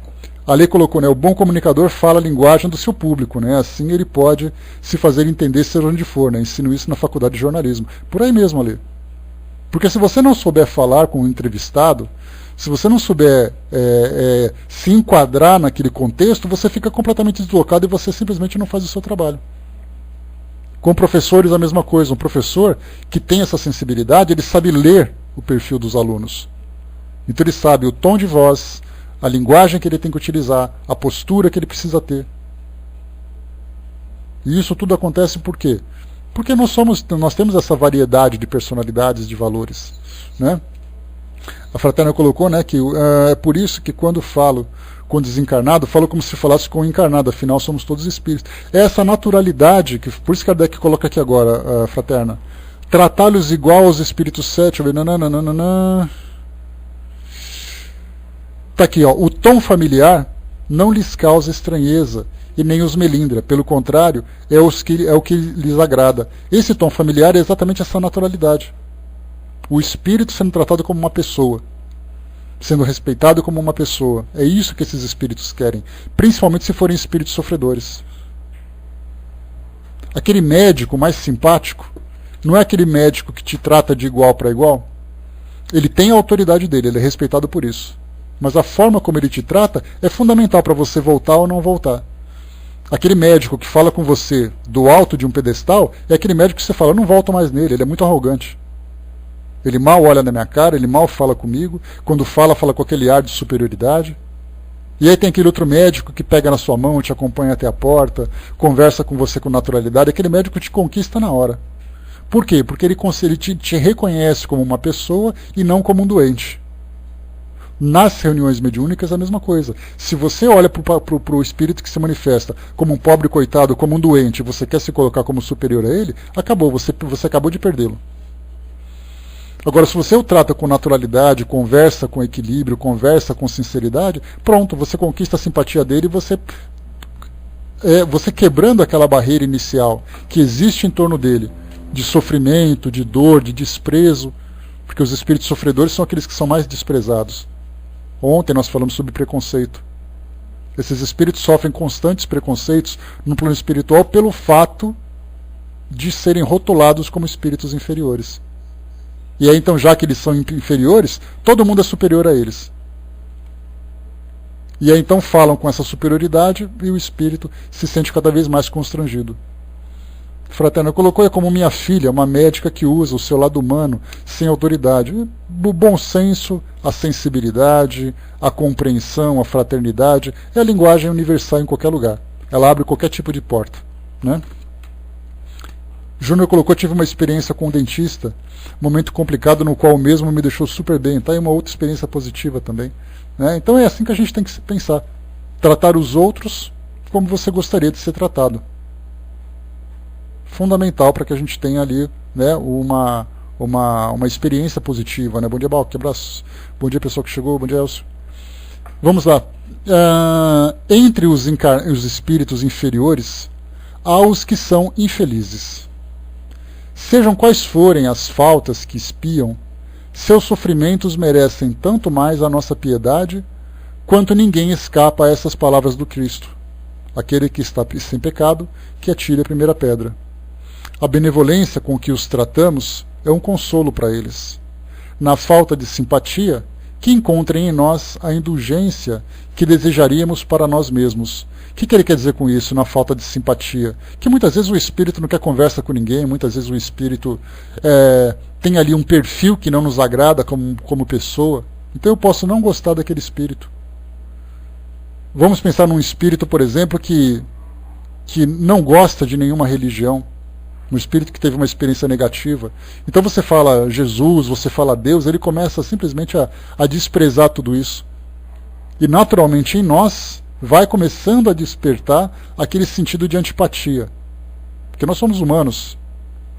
A lei colocou, né, o bom comunicador fala a linguagem do seu público, né? Assim ele pode se fazer entender seja onde for, né? Ensino isso na faculdade de jornalismo. Por aí mesmo, ali. Porque se você não souber falar com o entrevistado, se você não souber se enquadrar naquele contexto, você fica completamente deslocado e você simplesmente não faz o seu trabalho. Com professores a mesma coisa. Um professor que tem essa sensibilidade, ele sabe ler o perfil dos alunos. Então ele sabe o tom de voz, a linguagem que ele tem que utilizar, a postura que ele precisa ter. E isso tudo acontece por quê? Porque nós temos essa variedade de personalidades, de valores, né? A Fraterna colocou, né, que é por isso que quando falo com desencarnado, falo como se falasse com o encarnado, afinal somos todos espíritos. É essa naturalidade, que por isso que Kardec coloca aqui agora, Fraterna, tratá-los igual aos espíritos sete, tá aqui, ó, o tom familiar não lhes causa estranheza e nem os melindra, pelo contrário, é o que lhes agrada. Esse tom familiar é exatamente essa naturalidade. O espírito sendo tratado como uma pessoa, sendo respeitado como uma pessoa. É isso que esses espíritos querem, principalmente se forem espíritos sofredores. Aquele médico mais simpático não é aquele médico que te trata de igual para igual. Ele tem a autoridade dele, ele é respeitado por isso. Mas a forma como ele te trata é fundamental para você voltar ou não voltar. Aquele médico que fala com você do alto de um pedestal é aquele médico que você fala, eu não volto mais nele, ele é muito arrogante. Ele mal olha na minha cara, ele mal fala comigo. Quando fala, fala com aquele ar de superioridade. E aí tem aquele outro médico que pega na sua mão, te acompanha até a porta, conversa com você com naturalidade. Aquele médico te conquista na hora. Por quê? Porque ele te reconhece como uma pessoa e não como um doente. Nas reuniões mediúnicas é a mesma coisa. Se você olha para o espírito que se manifesta como um pobre coitado, como um doente, e você quer se colocar como superior a ele, acabou, você acabou de perdê-lo. Agora, se você o trata com naturalidade, conversa com equilíbrio, conversa com sinceridade, pronto, você conquista a simpatia dele e você quebrando aquela barreira inicial que existe em torno dele, de sofrimento, de dor, de desprezo, porque os espíritos sofredores são aqueles que são mais desprezados. Ontem nós falamos sobre preconceito. Esses espíritos sofrem constantes preconceitos no plano espiritual pelo fato de serem rotulados como espíritos inferiores. E aí então, já que eles são inferiores, todo mundo é superior a eles. E aí então falam com essa superioridade e o espírito se sente cada vez mais constrangido. Fraterna colocou, é como minha filha, uma médica que usa o seu lado humano sem autoridade. O bom senso, a sensibilidade, a compreensão, a fraternidade, é a linguagem universal em qualquer lugar. Ela abre qualquer tipo de porta, né? Júnior colocou, tive uma experiência com um dentista, momento complicado no qual o mesmo me deixou super bem. Tá aí uma outra experiência positiva também, né? Então é assim que a gente tem que pensar. Tratar os outros como você gostaria de ser tratado. Fundamental para que a gente tenha ali, né, uma experiência positiva, né? Bom dia, Balque, abraço. Bom dia, pessoal que chegou. Bom dia, Elcio. Vamos lá. Entre os espíritos inferiores, há os que são infelizes. Sejam quais forem as faltas que espiam, seus sofrimentos merecem tanto mais a nossa piedade, quanto ninguém escapa a essas palavras do Cristo. Aquele que está sem pecado, que atire a primeira pedra. A benevolência com que os tratamos é um consolo para eles. Na falta de simpatia, que encontrem em nós a indulgência que desejaríamos para nós mesmos. O que ele quer dizer com isso, na falta de simpatia? Que muitas vezes o espírito não quer conversa com ninguém, muitas vezes o espírito tem ali um perfil que não nos agrada como pessoa. Então eu posso não gostar daquele espírito. Vamos pensar num espírito, por exemplo, que não gosta de nenhuma religião. Um espírito que teve uma experiência negativa. Então você fala Jesus, você fala Deus, ele começa simplesmente a desprezar tudo isso. E naturalmente em nós vai começando a despertar aquele sentido de antipatia. Porque nós somos humanos.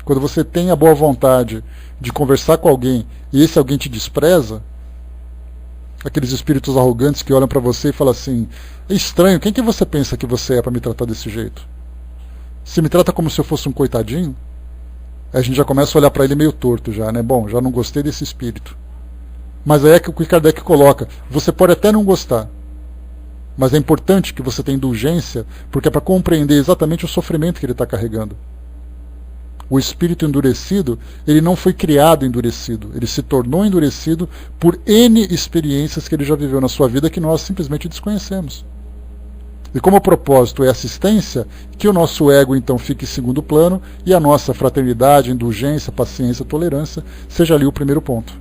Quando você tem a boa vontade de conversar com alguém e esse alguém te despreza, aqueles espíritos arrogantes que olham para você e falam assim, é estranho, quem que você pensa que você é para me tratar desse jeito? Se me trata como se eu fosse um coitadinho, a gente já começa a olhar para ele meio torto já, né? Bom, já não gostei desse espírito. Mas aí é que o Kardec coloca, você pode até não gostar, mas é importante que você tenha indulgência, porque é para compreender exatamente o sofrimento que ele está carregando. O espírito endurecido, ele não foi criado endurecido, ele se tornou endurecido por N experiências que ele já viveu na sua vida que nós simplesmente desconhecemos. E como o propósito é assistência, que o nosso ego então fique em segundo plano e a nossa fraternidade, indulgência, paciência, tolerância seja ali o primeiro ponto.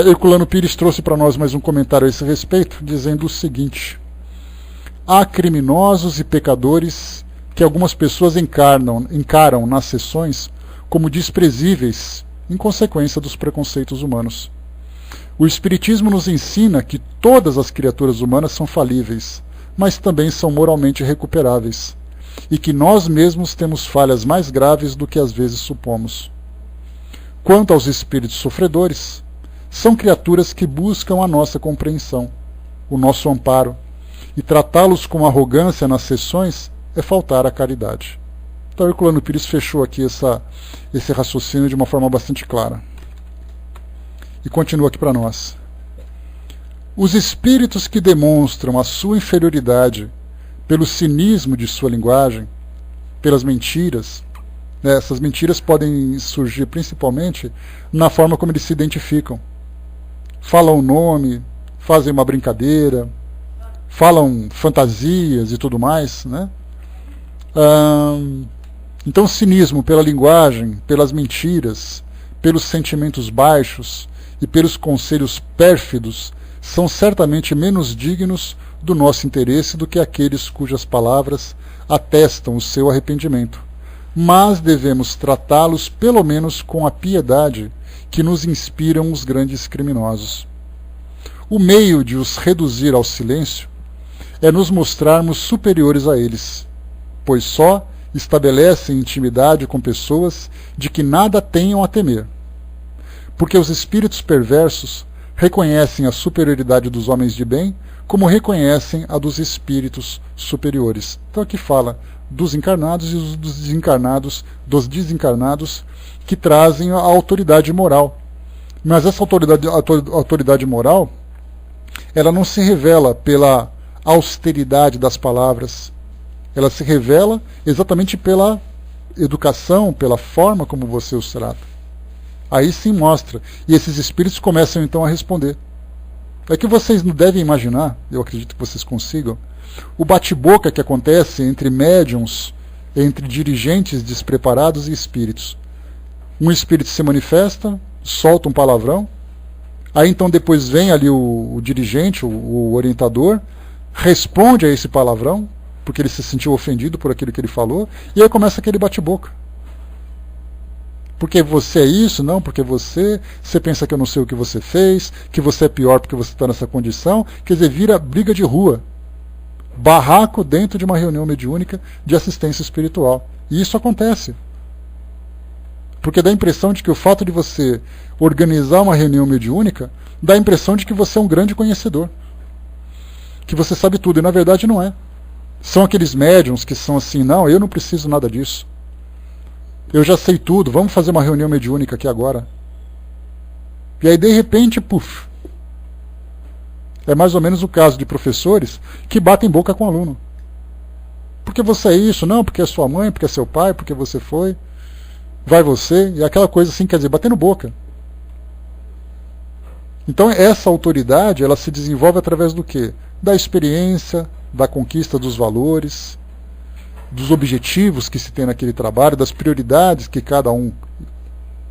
Herculano Pires trouxe para nós mais um comentário a esse respeito, dizendo o seguinte: há criminosos e pecadores que algumas pessoas encaram nas sessões como desprezíveis em consequência dos preconceitos humanos. O Espiritismo nos ensina que todas as criaturas humanas são falíveis, mas também são moralmente recuperáveis, e que nós mesmos temos falhas mais graves do que às vezes supomos. Quanto aos espíritos sofredores, são criaturas que buscam a nossa compreensão, o nosso amparo, e tratá-los com arrogância nas sessões é faltar à caridade. Então, Herculano Pires fechou aqui esse raciocínio de uma forma bastante clara. E continua aqui para nós. Os espíritos que demonstram a sua inferioridade pelo cinismo de sua linguagem, pelas mentiras, essas mentiras podem surgir principalmente na forma como eles se identificam. Falam o nome, fazem uma brincadeira, falam fantasias e tudo mais, né? Então, cinismo pela linguagem, pelas mentiras, pelos sentimentos baixos e pelos conselhos pérfidos são certamente menos dignos do nosso interesse do que aqueles cujas palavras atestam o seu arrependimento. Mas devemos tratá-los pelo menos com a piedade que nos inspiram os grandes criminosos. O meio de os reduzir ao silêncio é nos mostrarmos superiores a eles, pois só estabelecem intimidade com pessoas de que nada tenham a temer. Porque os espíritos perversos reconhecem a superioridade dos homens de bem, como reconhecem a dos espíritos superiores. Então aqui fala dos encarnados e dos desencarnados que trazem a autoridade moral. Mas essa autoridade moral, ela não se revela pela austeridade das palavras, ela se revela exatamente pela educação, pela forma como você os trata. Aí sim mostra. E esses espíritos começam então a responder. É que vocês não devem imaginar, eu acredito que vocês consigam, o bate-boca que acontece entre médiums, entre dirigentes despreparados e espíritos. Um espírito se manifesta, solta um palavrão, aí então depois vem ali o dirigente, o orientador, responde a esse palavrão, porque ele se sentiu ofendido por aquilo que ele falou, e aí começa aquele bate-boca. Porque você é isso? Não, porque você pensa que eu não sei o que você fez, que você é pior porque você está nessa condição. Quer dizer, vira briga de rua. Barraco dentro de uma reunião mediúnica de assistência espiritual. E isso acontece. Porque dá a impressão de que o fato de você organizar uma reunião mediúnica dá a impressão de que você é um grande conhecedor. Que você sabe tudo, e na verdade não é. São aqueles médiums que são assim, não, eu não preciso nada disso. Eu já sei tudo, vamos fazer uma reunião mediúnica aqui agora. E aí, de repente, puf. É mais ou menos o caso de professores que batem boca com o aluno. Porque você é isso? Não, porque é sua mãe, porque é seu pai, porque você foi. Vai você, e aquela coisa assim, quer dizer, batendo boca. Então, essa autoridade, ela se desenvolve através do quê? Da experiência, da conquista dos valores, dos objetivos que se tem naquele trabalho, das prioridades que cada um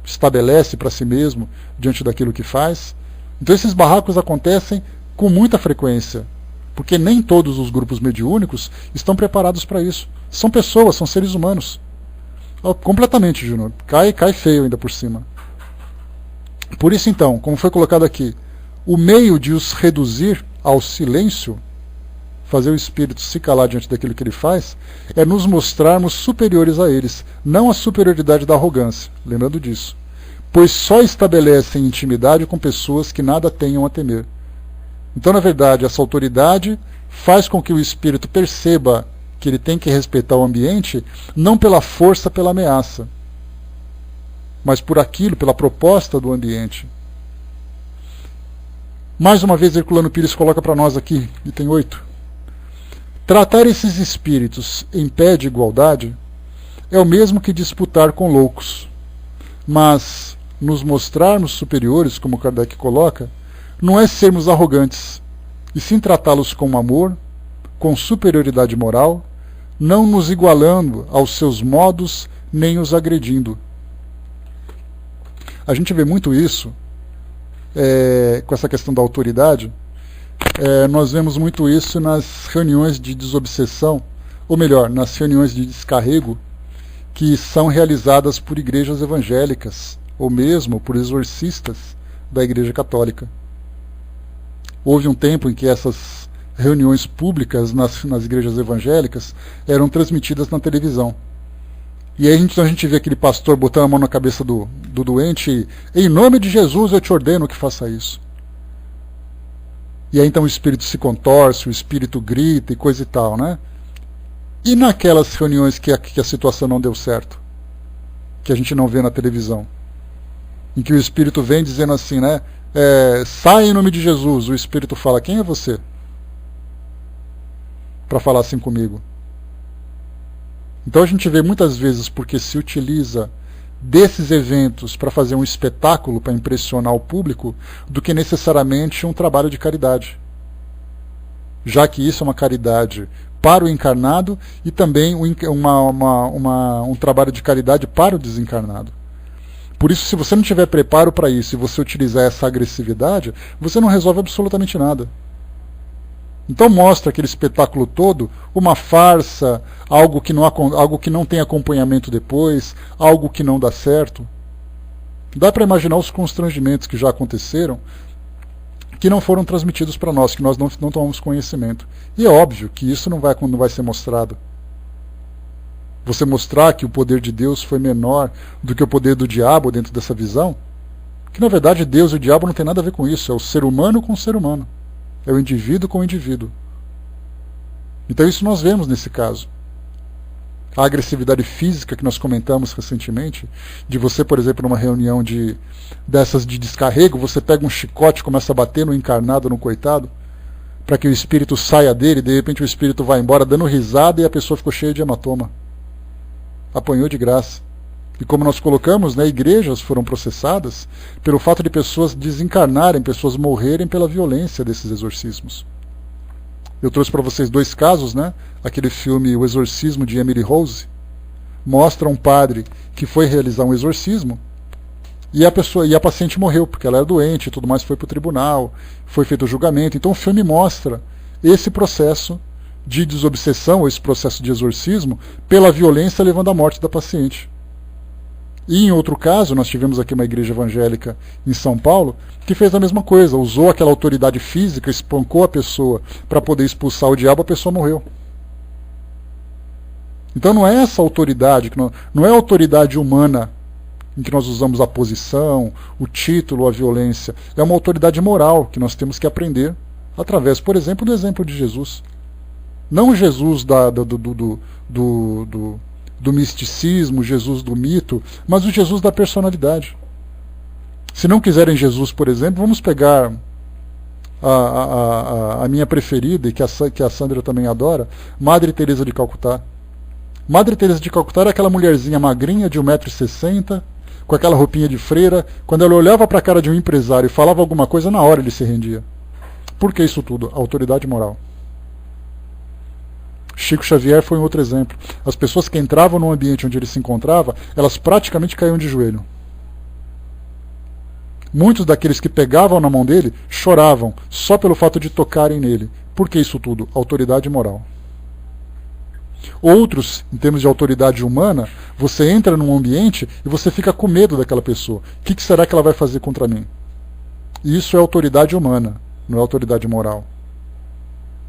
estabelece para si mesmo diante daquilo que faz. Então esses barracos acontecem com muita frequência, porque nem todos os grupos mediúnicos estão preparados para isso. São pessoas, são seres humanos. Completamente, Júnior. Cai feio ainda por cima. Por isso então, como foi colocado aqui, o meio de os reduzir ao silêncio, fazer o espírito se calar diante daquilo que ele faz, é nos mostrarmos superiores a eles, não a superioridade da arrogância, lembrando disso, pois só estabelecem intimidade com pessoas que nada tenham a temer. Então, na verdade, essa autoridade faz com que o espírito perceba que ele tem que respeitar o ambiente, não pela força, pela ameaça, mas por aquilo, pela proposta do ambiente. Mais uma vez, Herculano Pires coloca para nós aqui, item 8. Tratar esses espíritos em pé de igualdade é o mesmo que disputar com loucos, mas nos mostrarmos superiores, como Kardec coloca, não é sermos arrogantes, e sim tratá-los com amor, com superioridade moral, não nos igualando aos seus modos, nem os agredindo. A gente vê muito isso com essa questão da autoridade. Nós vemos muito isso nas reuniões de desobsessão, ou melhor, nas reuniões de descarrego, que são realizadas por igrejas evangélicas, ou mesmo por exorcistas da Igreja Católica. Houve um tempo em que essas reuniões públicas nas igrejas evangélicas eram transmitidas na televisão. E aí então a gente vê aquele pastor botando a mão na cabeça do doente e, em nome de Jesus eu te ordeno que faça isso. E aí então o espírito se contorce, o espírito grita e coisa e tal, né? E naquelas reuniões que a situação não deu certo, que a gente não vê na televisão, em que o espírito vem dizendo assim, né? Sai em nome de Jesus, o espírito fala, quem é você? Para falar assim comigo. Então a gente vê muitas vezes porque se utiliza desses eventos para fazer um espetáculo, para impressionar o público, do que necessariamente um trabalho de caridade. Já que isso é uma caridade para o encarnado e também um trabalho de caridade para o desencarnado. Por isso, se você não tiver preparo para isso e você utilizar essa agressividade, você não resolve absolutamente nada. Então mostra aquele espetáculo todo, uma farsa, algo que não tem acompanhamento depois, algo que não dá certo. Dá para imaginar os constrangimentos que já aconteceram, que não foram transmitidos para nós, que nós não tomamos conhecimento. E é óbvio que isso não vai ser mostrado. Você mostrar que o poder de Deus foi menor do que o poder do diabo dentro dessa visão, que na verdade Deus e o diabo não tem nada a ver com isso, é o ser humano com o ser humano. É o indivíduo com o indivíduo. Então isso nós vemos nesse caso. A agressividade física que nós comentamos recentemente, de você, por exemplo, numa reunião dessas de descarrego, você pega um chicote e começa a bater no encarnado, no coitado, para que o espírito saia dele, e de repente o espírito vai embora dando risada e a pessoa ficou cheia de hematoma. Apanhou de graça. E como nós colocamos, né, igrejas foram processadas pelo fato de pessoas desencarnarem, pessoas morrerem pela violência desses exorcismos. Eu trouxe para vocês 2 casos, né? Aquele filme O Exorcismo de Emily Rose mostra um padre que foi realizar um exorcismo e a paciente morreu porque ela era doente e tudo mais, foi para o tribunal, foi feito o julgamento. Então o filme mostra esse processo de desobsessão, esse processo de exorcismo pela violência levando à morte da paciente. E em outro caso, nós tivemos aqui uma igreja evangélica em São Paulo que fez a mesma coisa, usou aquela autoridade física, espancou a pessoa para poder expulsar o diabo, a pessoa morreu. Então não é essa autoridade, não é a autoridade humana em que nós usamos a posição, o título, a violência. É uma autoridade moral que nós temos que aprender através, por exemplo, do exemplo de Jesus. Não Jesus do misticismo, Jesus do mito, mas o Jesus da personalidade. Se não quiserem Jesus, por exemplo, vamos pegar a minha preferida, e que a Sandra também adora, Madre Teresa de Calcutá. Madre Teresa de Calcutá era aquela mulherzinha magrinha de 1,60 m, com aquela roupinha de freira. Quando ela olhava para a cara de um empresário e falava alguma coisa, na hora ele se rendia. Por que isso tudo? Autoridade moral. Chico Xavier foi um outro exemplo. As pessoas que entravam no ambiente onde ele se encontrava, elas praticamente caíam de joelho. Muitos daqueles que pegavam na mão dele choravam só pelo fato de tocarem nele. Por que isso tudo? Autoridade moral. Outros, em termos de autoridade humana, você entra num ambiente e você fica com medo daquela pessoa. O que será que ela vai fazer contra mim? Isso é autoridade humana, não é autoridade moral.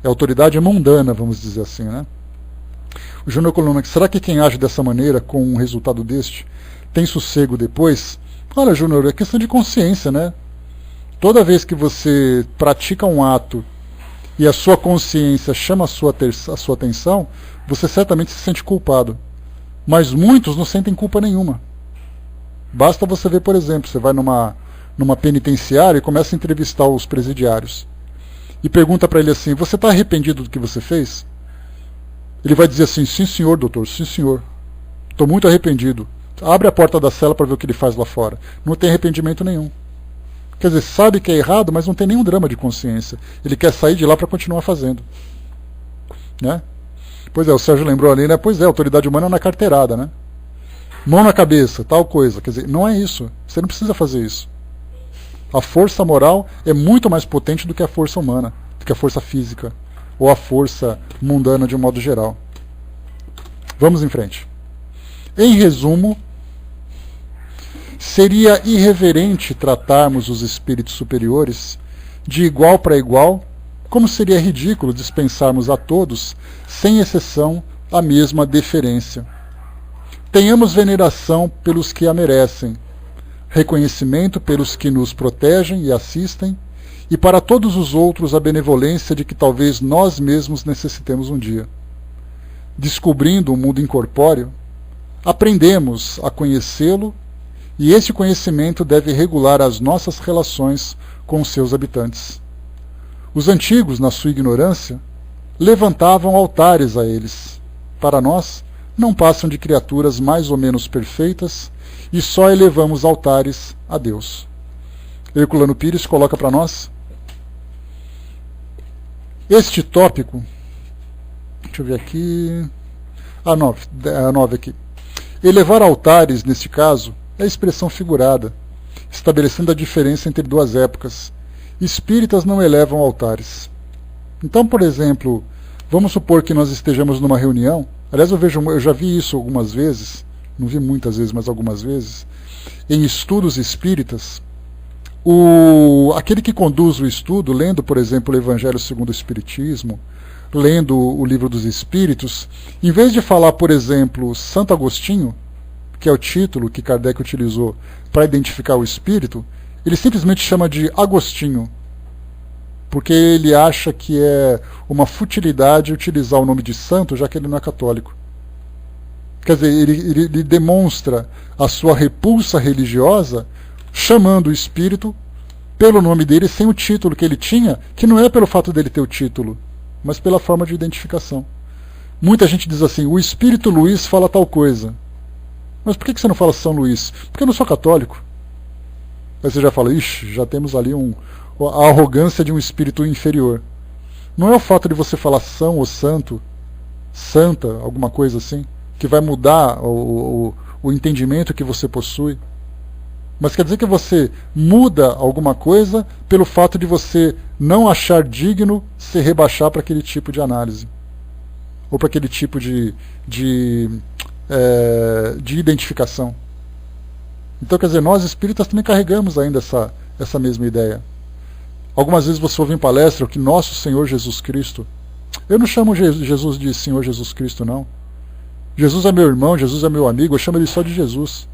É autoridade mundana, vamos dizer assim, né? O Júnior Coluna, será que quem age dessa maneira, com um resultado deste, tem sossego depois? Olha, Júnior, é questão de consciência, né? Toda vez que você pratica um ato e a sua consciência chama a sua atenção, você certamente se sente culpado. Mas muitos não sentem culpa nenhuma. Basta você ver, por exemplo, você vai numa penitenciária e começa a entrevistar os presidiários. E pergunta para ele assim, você está arrependido do que você fez? Ele vai dizer assim, sim senhor, doutor, sim senhor. Estou muito arrependido. Abre a porta da cela para ver o que ele faz lá fora. Não tem arrependimento nenhum. Quer dizer, sabe que é errado, mas não tem nenhum drama de consciência. Ele quer sair de lá para continuar fazendo. Né? Pois é, o Sérgio lembrou ali, né? Pois é, autoridade humana na carteirada, né? Mão na cabeça, tal coisa. Quer dizer, não é isso. Você não precisa fazer isso. A força moral é muito mais potente do que a força humana, do que a força física, ou a força mundana de um modo geral. Vamos em frente. Em resumo, seria irreverente tratarmos os espíritos superiores de igual para igual, como seria ridículo dispensarmos a todos, sem exceção, a mesma deferência. Tenhamos veneração pelos que a merecem, reconhecimento pelos que nos protegem e assistem, e para todos os outros a benevolência de que talvez nós mesmos necessitemos um dia. Descobrindo o mundo incorpóreo, aprendemos a conhecê-lo, e esse conhecimento deve regular as nossas relações com os seus habitantes. Os antigos, na sua ignorância, levantavam altares a eles. Para nós, não passam de criaturas mais ou menos perfeitas, e só elevamos altares a Deus. Herculano Pires coloca para nós este tópico. Deixa eu ver aqui. A 9 aqui. Elevar altares, neste caso, é expressão figurada, estabelecendo a diferença entre duas épocas. Espíritas não elevam altares. Então, por exemplo, vamos supor que nós estejamos numa reunião. Aliás, eu já vi isso algumas vezes, não vi muitas vezes, mas algumas vezes, em estudos espíritas. Aquele que conduz o estudo, lendo, por exemplo, o Evangelho segundo o Espiritismo, lendo o Livro dos Espíritos, em vez de falar, por exemplo, Santo Agostinho, que é o título que Kardec utilizou para identificar o espírito, ele simplesmente chama de Agostinho, porque ele acha que é uma futilidade utilizar o nome de santo, já que ele não é católico. Quer dizer, ele demonstra a sua repulsa religiosa chamando o espírito pelo nome dele sem o título que ele tinha, que não é pelo fato dele ter o título, mas pela forma de identificação. Muita gente diz assim, o espírito Luís fala tal coisa. Mas por que você não fala São Luís? Porque eu não sou católico. Aí você já fala, ixi, já temos ali a arrogância de um espírito inferior. Não é o fato de você falar São ou Santo, Santa, alguma coisa assim, que vai mudar o entendimento que você possui. Mas quer dizer que você muda alguma coisa pelo fato de você não achar digno se rebaixar para aquele tipo de análise. Ou para aquele tipo de identificação. Então, quer dizer, nós espíritas também carregamos ainda essa mesma ideia. Algumas vezes você ouve em palestra que nosso Senhor Jesus Cristo. Eu não chamo Jesus de Senhor Jesus Cristo, não. Jesus é meu irmão, Jesus é meu amigo, eu chamo ele só de Jesus.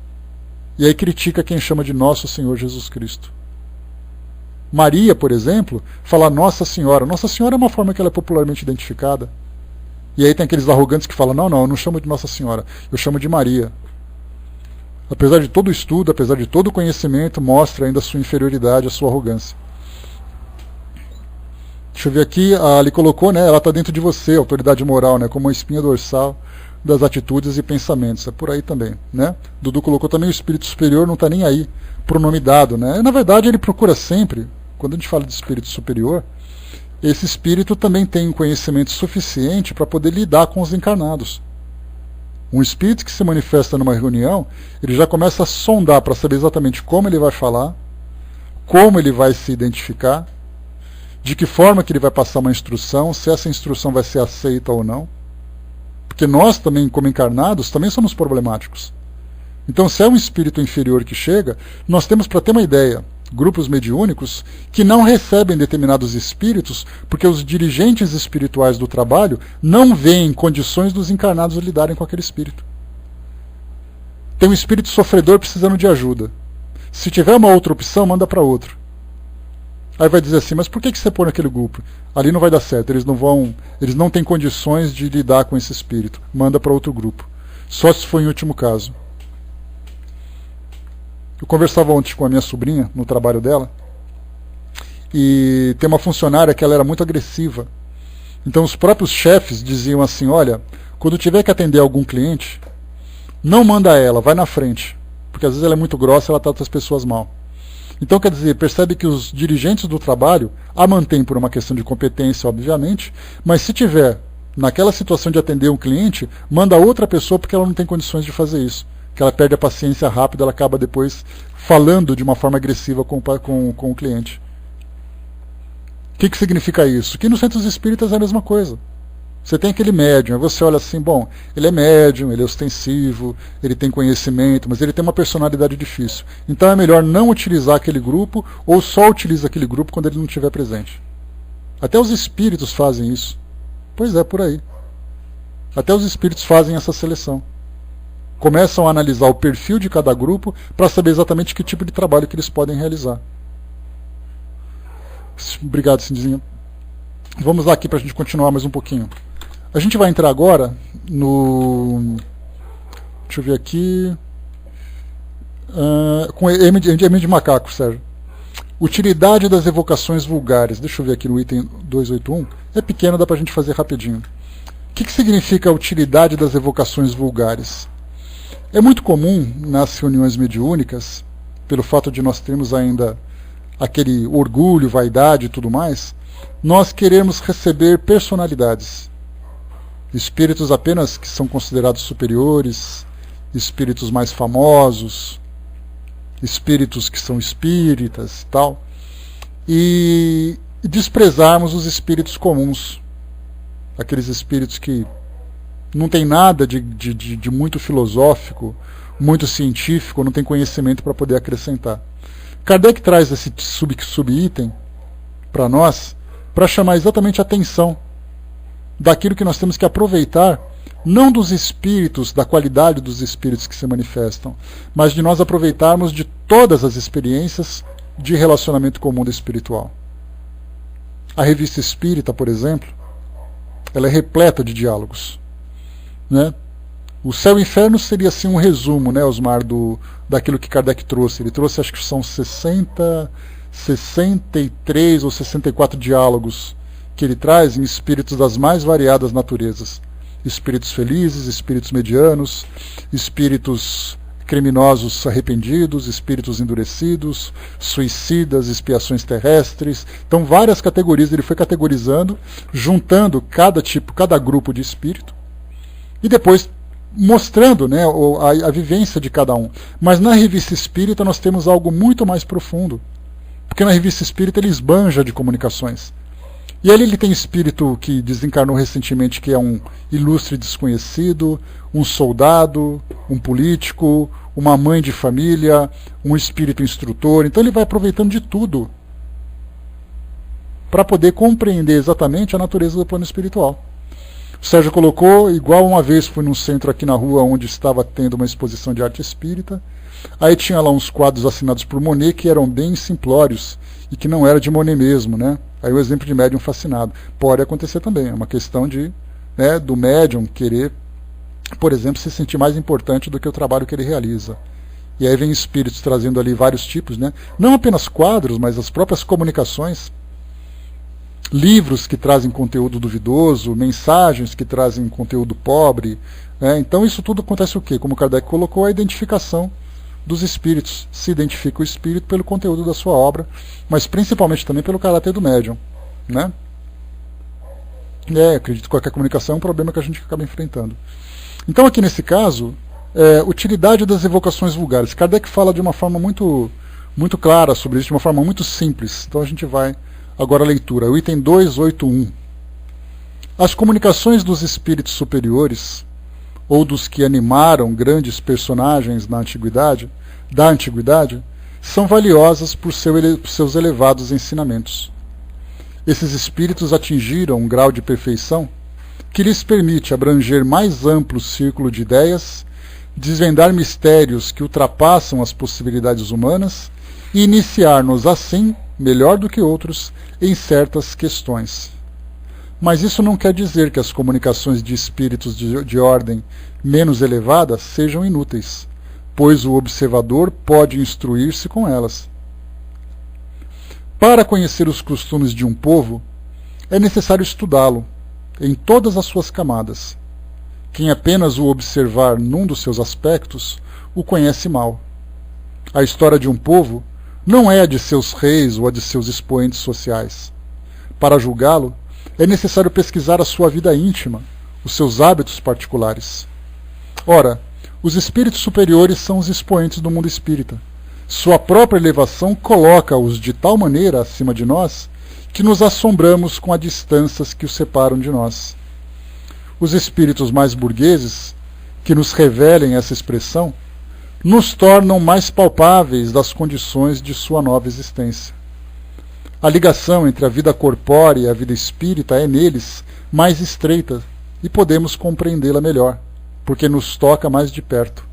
E aí critica quem chama de nosso Senhor Jesus Cristo. Maria, por exemplo, fala Nossa Senhora. Nossa Senhora é uma forma que ela é popularmente identificada. E aí tem aqueles arrogantes que falam, não, eu não chamo de Nossa Senhora, eu chamo de Maria. Apesar de todo o estudo, apesar de todo o conhecimento, mostra ainda a sua inferioridade, a sua arrogância. Deixa eu ver aqui, ele colocou, né, ela está dentro de você, a autoridade moral, né, como uma espinha dorsal das atitudes e pensamentos. É por aí também, né? Dudu colocou também o espírito superior não está nem aí para o nome dado, né? Na verdade, ele procura sempre, quando a gente fala de espírito superior, esse espírito também tem um conhecimento suficiente para poder lidar com os encarnados. Um espírito que se manifesta numa reunião, ele já começa a sondar para saber exatamente como ele vai falar, como ele vai se identificar, de que forma que ele vai passar uma instrução, se essa instrução vai ser aceita ou não. Porque nós também, como encarnados, também somos problemáticos. Então, se é um espírito inferior que chega, nós temos, para ter uma ideia, grupos mediúnicos que não recebem determinados espíritos porque os dirigentes espirituais do trabalho não veem condições dos encarnados lidarem com aquele espírito. Tem um espírito sofredor precisando de ajuda. Se tiver uma outra opção, manda para outro. Aí vai dizer assim, mas por que você pôr naquele grupo? Ali não vai dar certo, eles não têm condições de lidar com esse espírito. Manda para outro grupo. Só se for em último caso. Eu conversava ontem com a minha sobrinha, no trabalho dela, e tem uma funcionária que ela era muito agressiva. Então os próprios chefes diziam assim, olha, quando tiver que atender algum cliente, não manda ela, vai na frente. Porque às vezes ela é muito grossa e ela trata as pessoas mal. Então, quer dizer, percebe que os dirigentes do trabalho a mantêm por uma questão de competência, obviamente, mas se tiver naquela situação de atender um cliente, manda outra pessoa porque ela não tem condições de fazer isso. Que ela perde a paciência rápido, ela acaba depois falando de uma forma agressiva com o cliente. O que significa isso? Que nos centros espíritas é a mesma coisa. Você tem aquele médium, aí você olha assim, bom, ele é médium, ele é ostensivo, ele tem conhecimento, mas ele tem uma personalidade difícil. Então é melhor não utilizar aquele grupo, ou só utiliza aquele grupo quando ele não estiver presente. Até os espíritos fazem isso. Pois é, por aí. Até os espíritos fazem essa seleção. Começam a analisar o perfil de cada grupo para saber exatamente que tipo de trabalho que eles podem realizar. Obrigado, Cindizinha. Vamos lá aqui para a gente continuar mais um pouquinho. A gente vai entrar agora no... Deixa eu ver aqui... com M de macaco, Sérgio. Utilidade das evocações vulgares. Deixa eu ver aqui no item 281. É pequeno, dá para a gente fazer rapidinho. O que significa a utilidade das evocações vulgares? É muito comum nas reuniões mediúnicas, pelo fato de nós termos ainda aquele orgulho, vaidade e tudo mais, nós queremos receber personalidades. Espíritos apenas que são considerados superiores, espíritos mais famosos, espíritos que são espíritas e tal, e desprezarmos os espíritos comuns, aqueles espíritos que não tem nada de muito filosófico, muito científico, não tem conhecimento para poder acrescentar. Kardec traz esse subitem para nós, para chamar exatamente a atenção daquilo que nós temos que aproveitar, não dos espíritos, da qualidade dos espíritos que se manifestam, mas de nós aproveitarmos de todas as experiências de relacionamento com o mundo espiritual. A Revista Espírita, por exemplo, ela é repleta de diálogos, né? O Céu e o Inferno seria assim um resumo, né, Osmar, daquilo que Kardec trouxe. Ele trouxe, acho que são 63 ou 64 diálogos que ele traz em espíritos das mais variadas naturezas. Espíritos felizes, espíritos medianos, espíritos criminosos arrependidos, espíritos endurecidos, suicidas, expiações terrestres. Então várias categorias, ele foi categorizando, juntando cada grupo de espírito, e depois mostrando, né, a vivência de cada um. Mas na Revista Espírita nós temos algo muito mais profundo, porque na Revista Espírita ele esbanja de comunicações. E ali ele tem espírito que desencarnou recentemente, que é um ilustre desconhecido, um soldado, um político, uma mãe de família, um espírito instrutor. Então ele vai aproveitando de tudo para poder compreender exatamente a natureza do plano espiritual. O Sérgio colocou, igual uma vez fui num centro aqui na rua onde estava tendo uma exposição de arte espírita, aí tinha lá uns quadros assinados por Monet que eram bem simplórios e que não era de Monet mesmo, né? Aí o exemplo de médium fascinado. Pode acontecer também, é uma questão do médium querer, por exemplo, se sentir mais importante do que o trabalho que ele realiza. E aí vem espíritos trazendo ali vários tipos, né? Não apenas quadros, mas as próprias comunicações, livros que trazem conteúdo duvidoso, mensagens que trazem conteúdo pobre. Então isso tudo acontece o quê? Como Kardec colocou, a identificação dos espíritos. Se identifica o espírito pelo conteúdo da sua obra, mas principalmente também pelo caráter do médium, né? Acredito que qualquer comunicação é um problema que a gente acaba enfrentando. Então aqui nesse caso, utilidade das evocações vulgares. Kardec fala de uma forma muito, muito clara sobre isso, de uma forma muito simples. Então a gente vai agora a leitura. O item 281. As comunicações dos espíritos superiores, ou dos que animaram grandes personagens da antiguidade, são valiosas por seus elevados ensinamentos. Esses espíritos atingiram um grau de perfeição que lhes permite abranger mais amplo círculo de ideias, desvendar mistérios que ultrapassam as possibilidades humanas e iniciar-nos assim melhor do que outros, em certas questões. Mas isso não quer dizer que as comunicações de espíritos de ordem menos elevada sejam inúteis, pois o observador pode instruir-se com elas. Para conhecer os costumes de um povo, é necessário estudá-lo em todas as suas camadas. Quem apenas o observar num dos seus aspectos, o conhece mal. A história de um povo não é a de seus reis ou a de seus expoentes sociais. Para julgá-lo, é necessário pesquisar a sua vida íntima, os seus hábitos particulares. Ora, os espíritos superiores são os expoentes do mundo espírita. Sua própria elevação coloca-os de tal maneira acima de nós que nos assombramos com as distâncias que os separam de nós. Os espíritos mais burgueses, que nos revelem essa expressão, nos tornam mais palpáveis das condições de sua nova existência. A ligação entre a vida corpórea e a vida espírita é neles mais estreita e podemos compreendê-la melhor, porque nos toca mais de perto.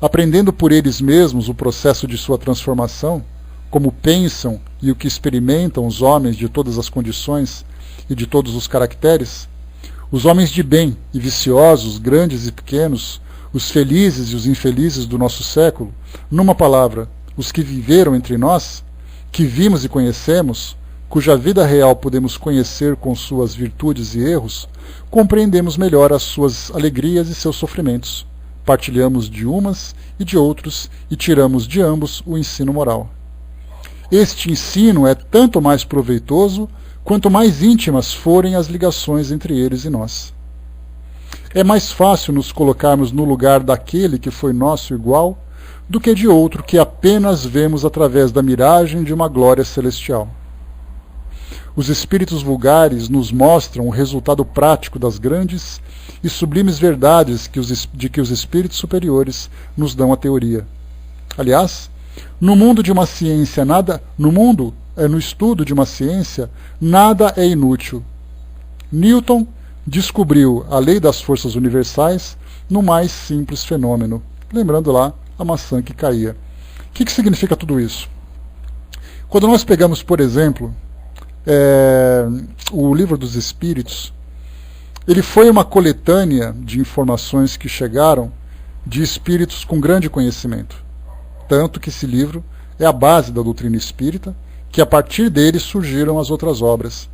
Aprendendo por eles mesmos o processo de sua transformação, como pensam e o que experimentam os homens de todas as condições e de todos os caracteres, os homens de bem e viciosos, grandes e pequenos, os felizes e os infelizes do nosso século, numa palavra, os que viveram entre nós, que vimos e conhecemos, cuja vida real podemos conhecer com suas virtudes e erros, compreendemos melhor as suas alegrias e seus sofrimentos, partilhamos de umas e de outros e tiramos de ambos o ensino moral. Este ensino é tanto mais proveitoso quanto mais íntimas forem as ligações entre eles e nós. É mais fácil nos colocarmos no lugar daquele que foi nosso igual do que de outro que apenas vemos através da miragem de uma glória celestial. Os espíritos vulgares nos mostram o resultado prático das grandes e sublimes verdades de que os espíritos superiores nos dão a teoria. Aliás, no estudo de uma ciência, nada é inútil. Newton descobriu a lei das forças universais no mais simples fenômeno, lembrando lá a maçã que caía. O que significa tudo isso? Quando nós pegamos, por exemplo, o Livro dos Espíritos, ele foi uma coletânea de informações que chegaram de espíritos com grande conhecimento. Tanto que esse livro é a base da doutrina espírita, que a partir dele surgiram as outras obras.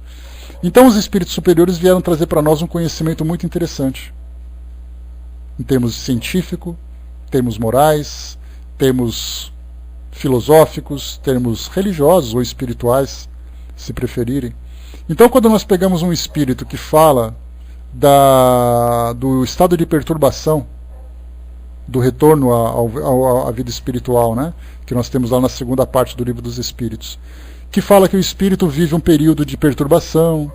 Então os espíritos superiores vieram trazer para nós um conhecimento muito interessante. Em termos científicos, termos morais, termos filosóficos, termos religiosos ou espirituais, se preferirem. Então quando nós pegamos um espírito que fala do estado de perturbação, do retorno à vida espiritual, né? Que nós temos lá na segunda parte do Livro dos Espíritos, que fala que o espírito vive um período de perturbação,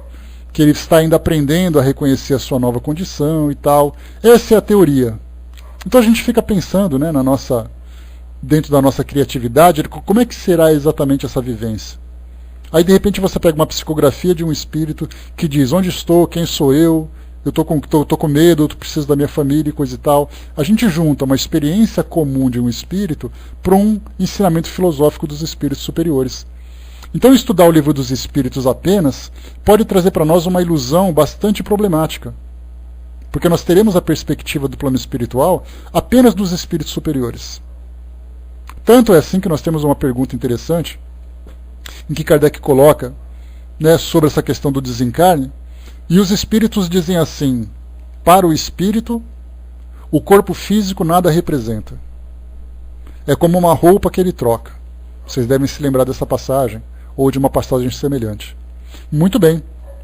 que ele está ainda aprendendo a reconhecer a sua nova condição e tal. Essa é a teoria. Então a gente fica pensando, né, dentro da nossa criatividade, como é que será exatamente essa vivência. Aí de repente você pega uma psicografia de um espírito que diz: onde estou, quem sou eu tô com medo, eu preciso da minha família e coisa e tal. A gente junta uma experiência comum de um espírito para um ensinamento filosófico dos espíritos superiores. Então estudar o Livro dos Espíritos apenas pode trazer para nós uma ilusão bastante problemática, porque nós teremos a perspectiva do plano espiritual apenas dos espíritos superiores. Tanto é assim que nós temos uma pergunta interessante, em que Kardec coloca, né, sobre essa questão do desencarne, e os espíritos dizem assim: para o espírito, o corpo físico nada representa. É como uma roupa que ele troca. Vocês devem se lembrar dessa passagem, ou de uma passagem semelhante. Muito bem,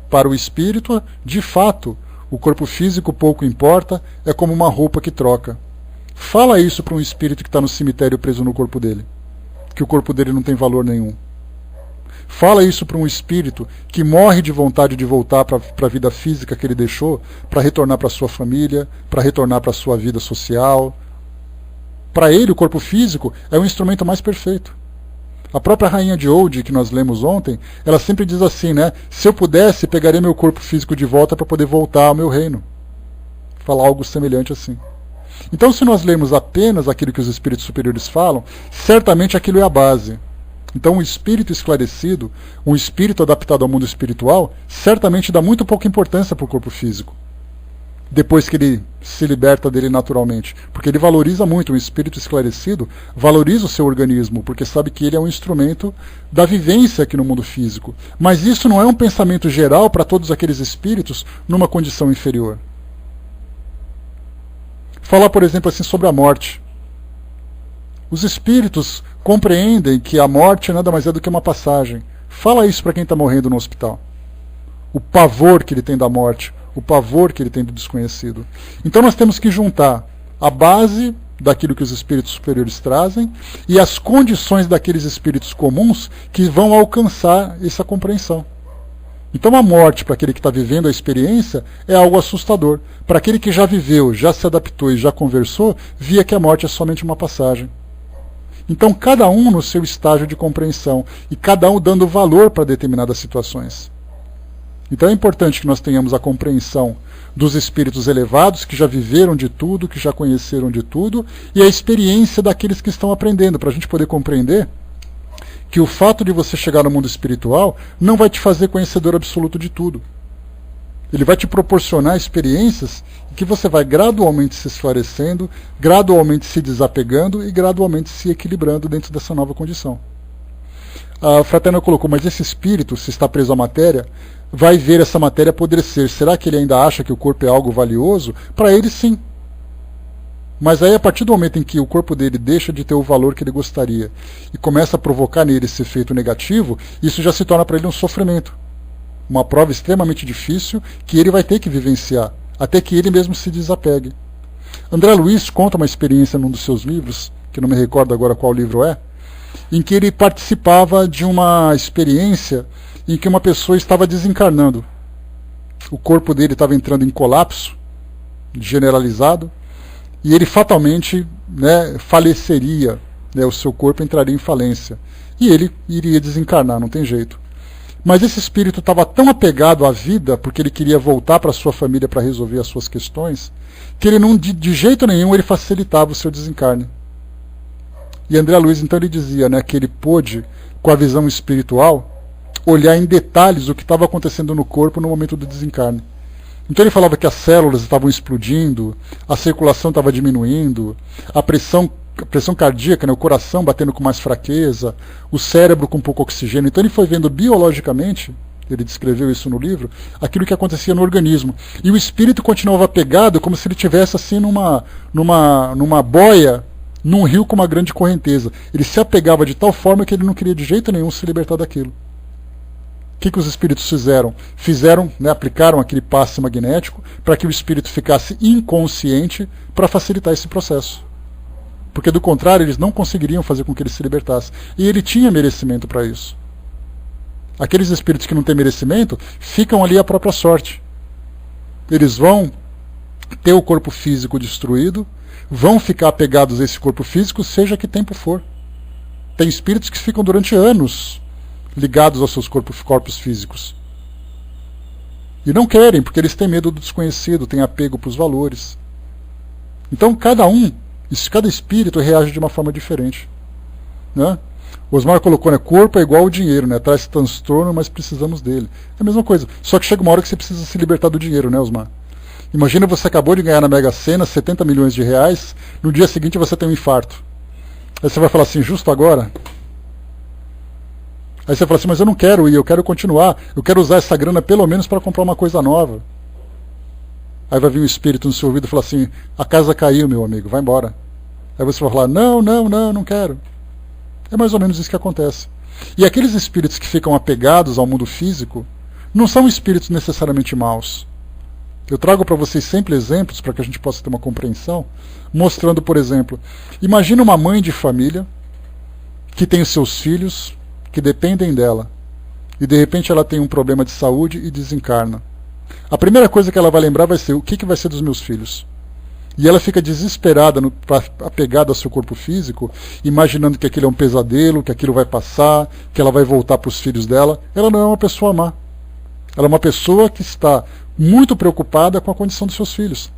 para o espírito, de fato, o corpo físico pouco importa, é como uma roupa que troca. Fala isso para um espírito que está no cemitério preso no corpo dele, que o corpo dele não tem valor nenhum. Fala isso para um espírito que morre de vontade de voltar para a vida física que ele deixou, para retornar para a sua família, para retornar para a sua vida social. Para ele, o corpo físico é o instrumento mais perfeito. A própria Rainha de Oude, que nós lemos ontem, ela sempre diz assim, né? Se eu pudesse, pegaria meu corpo físico de volta para poder voltar ao meu reino. Fala algo semelhante assim. Então, se nós lermos apenas aquilo que os espíritos superiores falam, certamente aquilo é a base. Então um espírito esclarecido, um espírito adaptado ao mundo espiritual, certamente dá muito pouca importância para o corpo físico, depois que ele se liberta dele naturalmente. Porque ele valoriza muito, um espírito esclarecido valoriza o seu organismo, porque sabe que ele é um instrumento da vivência aqui no mundo físico. Mas isso não é um pensamento geral para todos aqueles espíritos numa condição inferior. Falar, por exemplo, assim sobre a morte. Os espíritos compreendem que a morte nada mais é do que uma passagem. Fala isso para quem está morrendo no hospital. O pavor que ele tem da morte, o pavor que ele tem do desconhecido. Então nós temos que juntar a base daquilo que os espíritos superiores trazem e as condições daqueles espíritos comuns que vão alcançar essa compreensão. Então a morte, para aquele que está vivendo a experiência, é algo assustador. Para aquele que já viveu, já se adaptou e já conversou, via que a morte é somente uma passagem. Então cada um no seu estágio de compreensão e cada um dando valor para determinadas situações. Então é importante que nós tenhamos a compreensão dos espíritos elevados, que já viveram de tudo, que já conheceram de tudo, e a experiência daqueles que estão aprendendo, para a gente poder compreender que o fato de você chegar no mundo espiritual não vai te fazer conhecedor absoluto de tudo. Ele vai te proporcionar experiências que você vai gradualmente se esclarecendo, gradualmente se desapegando e gradualmente se equilibrando dentro dessa nova condição. A fraterna colocou, mas esse espírito, se está preso à matéria, vai ver essa matéria apodrecer. Será que ele ainda acha que o corpo é algo valioso? Para ele, sim. Mas aí, a partir do momento em que o corpo dele deixa de ter o valor que ele gostaria e começa a provocar nele esse efeito negativo, isso já se torna para ele um sofrimento. Uma prova extremamente difícil que ele vai ter que vivenciar, até que ele mesmo se desapegue. André Luiz conta uma experiência num dos seus livros, que não me recordo agora qual livro é, em que ele participava de uma experiência em que uma pessoa estava desencarnando. O corpo dele estava entrando em colapso generalizado e ele fatalmente, faleceria, o seu corpo entraria em falência e ele iria desencarnar, não tem jeito. Mas esse espírito estava tão apegado à vida, porque ele queria voltar para a sua família para resolver as suas questões, que ele não, de jeito nenhum ele facilitava o seu desencarne. E André Luiz então ele dizia, que ele pôde, com a visão espiritual, olhar em detalhes o que estava acontecendo no corpo no momento do desencarne. Então ele falava que as células estavam explodindo, a circulação estava diminuindo, a pressão cardíaca, o coração batendo com mais fraqueza, o cérebro com pouco oxigênio. Então ele foi vendo biologicamente, ele descreveu isso no livro, aquilo que acontecia no organismo. E o espírito continuava pegado como se ele estivesse assim numa boia, num rio com uma grande correnteza. Ele se apegava de tal forma que ele não queria de jeito nenhum se libertar daquilo. O que os espíritos fizeram? Aplicaram aquele passe magnético para que o espírito ficasse inconsciente para facilitar esse processo. Porque do contrário, eles não conseguiriam fazer com que ele se libertasse. E ele tinha merecimento para isso. Aqueles espíritos que não têm merecimento ficam ali à própria sorte. Eles vão ter o corpo físico destruído, vão ficar apegados a esse corpo físico, seja que tempo for. Tem espíritos que ficam durante anos ligados aos seus corpos físicos. E não querem, porque eles têm medo do desconhecido, têm apego para os valores. Então cada espírito reage de uma forma diferente. O Osmar colocou, corpo é igual ao dinheiro, traz transtorno, mas precisamos dele. É a mesma coisa, só que chega uma hora que você precisa se libertar do dinheiro, Osmar? Imagina, você acabou de ganhar na Mega Sena 70 milhões de reais, no dia seguinte você tem um infarto. Aí você vai falar assim, justo agora? Aí você fala assim, mas eu não quero ir, eu quero continuar, eu quero usar essa grana pelo menos para comprar uma coisa nova. Aí vai vir um espírito no seu ouvido e falar assim, a casa caiu, meu amigo, vai embora. Aí você vai falar, não quero. É mais ou menos isso que acontece. E aqueles espíritos que ficam apegados ao mundo físico, não são espíritos necessariamente maus. Eu trago para vocês sempre exemplos para que a gente possa ter uma compreensão, mostrando, por exemplo, imagina uma mãe de família que tem os seus filhos que dependem dela e de repente ela tem um problema de saúde e desencarna. A primeira coisa que ela vai lembrar vai ser o que vai ser dos meus filhos. E ela fica desesperada, apegada ao seu corpo físico, imaginando que aquilo é um pesadelo, que aquilo vai passar, que ela vai voltar para os filhos dela. Ela não é uma pessoa má. Ela é uma pessoa que está muito preocupada com a condição dos seus filhos.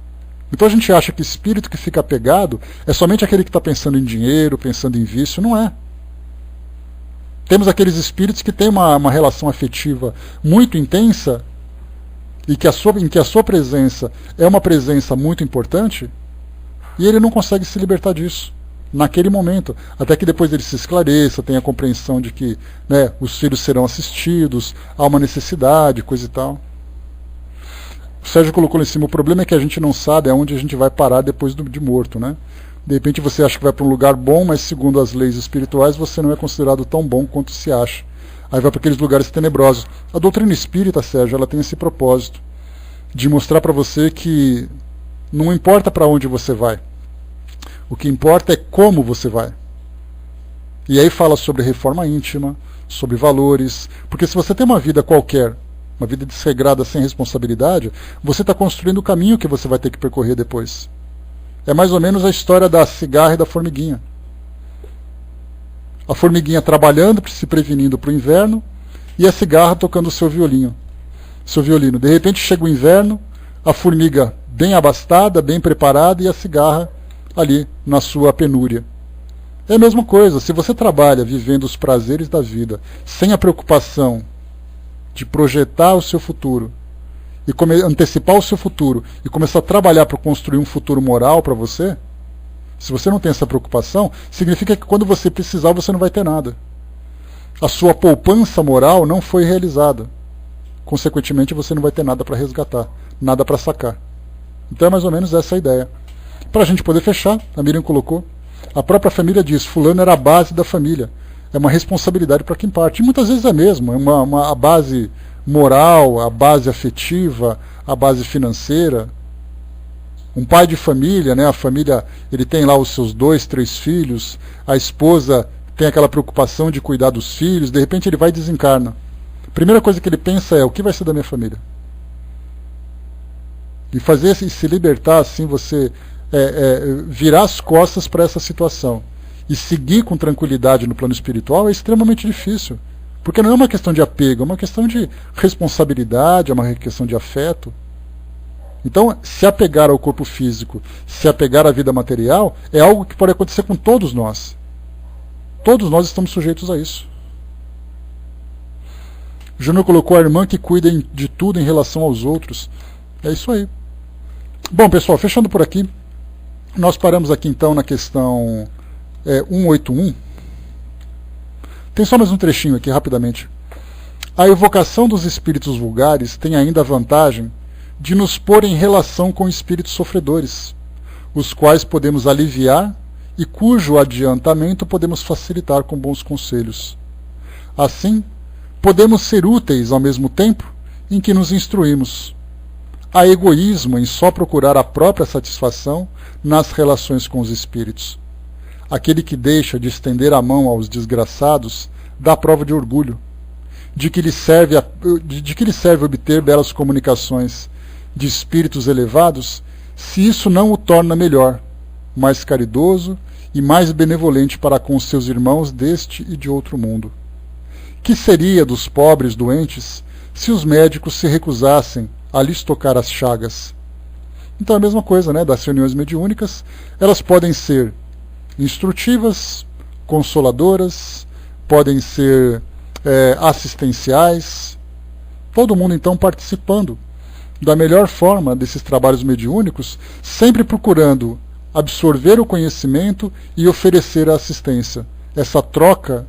Então a gente acha que espírito que fica apegado é somente aquele que está pensando em dinheiro, pensando em vício. Não é. Temos aqueles espíritos que têm uma relação afetiva muito intensa e em que a sua presença é uma presença muito importante, e ele não consegue se libertar disso naquele momento, até que depois ele se esclareça, tenha a compreensão de que, né, os filhos serão assistidos, há uma necessidade, coisa e tal. O Sérgio colocou lá em cima, o problema é que a gente não sabe aonde a gente vai parar depois de morto, né? De repente você acha que vai para um lugar bom, mas segundo as leis espirituais você não é considerado tão bom quanto se acha. Aí vai para aqueles lugares tenebrosos. A doutrina espírita, Sérgio, ela tem esse propósito de mostrar para você que não importa para onde você vai. O que importa é como você vai. E aí fala sobre reforma íntima, sobre valores. Porque se você tem uma vida qualquer, uma vida desregrada, sem responsabilidade, você está construindo o caminho que você vai ter que percorrer depois. É mais ou menos a história da cigarra e da formiguinha. A formiguinha trabalhando, se prevenindo para o inverno, e a cigarra tocando o seu violino. De repente chega o inverno, a formiga bem abastada, bem preparada, e a cigarra ali na sua penúria. É a mesma coisa, se você trabalha vivendo os prazeres da vida, sem a preocupação de projetar o seu futuro, e antecipar o seu futuro, e começar a trabalhar para construir um futuro moral para você, se você não tem essa preocupação, significa que quando você precisar você não vai ter nada. A sua poupança moral não foi realizada. Consequentemente você não vai ter nada para resgatar, nada para sacar. Então é mais ou menos essa a ideia. Para a gente poder fechar, a Miriam colocou, a própria família diz, fulano era a base da família. É uma responsabilidade para quem parte. E muitas vezes é mesmo, é a base moral, a base afetiva, a base financeira. Um pai de família, né, a família, ele tem lá os seus 2, 3 filhos, a esposa tem aquela preocupação de cuidar dos filhos, de repente ele vai e desencarna. A primeira coisa que ele pensa é, o que vai ser da minha família? E fazer e se libertar assim, você virar as costas para essa situação e seguir com tranquilidade no plano espiritual é extremamente difícil, porque não é uma questão de apego, é uma questão de responsabilidade, é uma questão de afeto. Então, se apegar ao corpo físico, se apegar à vida material, é algo que pode acontecer com todos nós. Todos nós estamos sujeitos a isso. O Júnior colocou a irmã que cuida de tudo em relação aos outros. É isso aí. Bom, pessoal, fechando por aqui, nós paramos aqui então na questão 181. Tem só mais um trechinho aqui, rapidamente. A evocação dos espíritos vulgares tem ainda a vantagem de nos pôr em relação com espíritos sofredores, os quais podemos aliviar e cujo adiantamento podemos facilitar com bons conselhos. Assim, podemos ser úteis ao mesmo tempo em que nos instruímos. Há egoísmo em só procurar a própria satisfação nas relações com os espíritos. Aquele que deixa de estender a mão aos desgraçados dá prova de orgulho, de que lhe serve obter belas comunicações de espíritos elevados, se isso não o torna melhor, mais caridoso e mais benevolente para com seus irmãos deste e de outro mundo. Que seria dos pobres doentes se os médicos se recusassem a lhes tocar as chagas? Então é a mesma coisa, né, das reuniões mediúnicas, elas podem ser instrutivas, consoladoras, podem ser assistenciais, todo mundo então participando da melhor forma desses trabalhos mediúnicos, sempre procurando absorver o conhecimento e oferecer a assistência. Essa troca,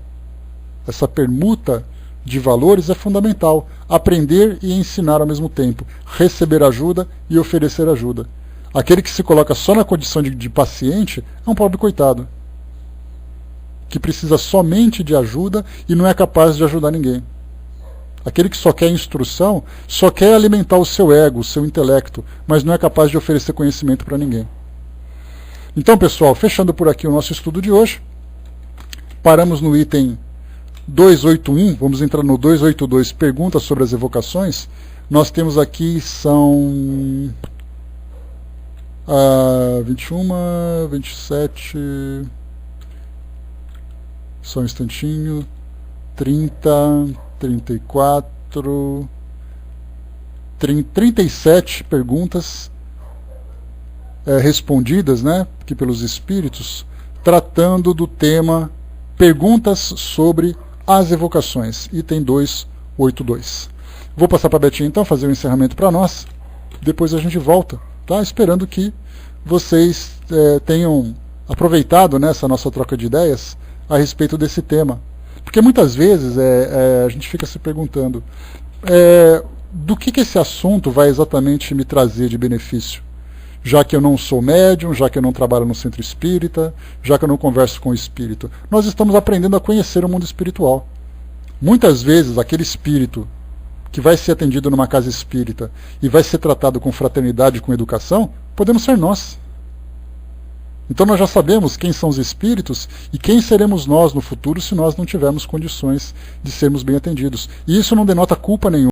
essa permuta de valores é fundamental. Aprender e ensinar ao mesmo tempo. Receber ajuda e oferecer ajuda. Aquele que se coloca só na condição de paciente é um pobre coitado, que precisa somente de ajuda e não é capaz de ajudar ninguém. Aquele que só quer instrução, só quer alimentar o seu ego, o seu intelecto, mas não é capaz de oferecer conhecimento para ninguém. Então, pessoal, fechando por aqui o nosso estudo de hoje, paramos no item 281, vamos entrar no 282, perguntas sobre as evocações. Nós temos aqui, são 21, 27, só um instantinho, 30, 34, 37 perguntas respondidas, né, aqui pelos espíritos, tratando do tema perguntas sobre as evocações, item 282. Vou passar para a Betinha então, fazer o encerramento para nós, depois a gente volta, tá? Esperando que vocês tenham aproveitado nessa nossa troca de ideias a respeito desse tema. Porque muitas vezes a gente fica se perguntando do que esse assunto vai exatamente me trazer de benefício, já que eu não sou médium, já que eu não trabalho no centro espírita, já que eu não converso com o espírito. Nós estamos aprendendo a conhecer o mundo espiritual. Muitas vezes aquele espírito que vai ser atendido numa casa espírita e vai ser tratado com fraternidade e com educação, podemos ser nós. Então nós já sabemos quem são os espíritos e quem seremos nós no futuro se nós não tivermos condições de sermos bem atendidos. E isso não denota culpa nenhuma.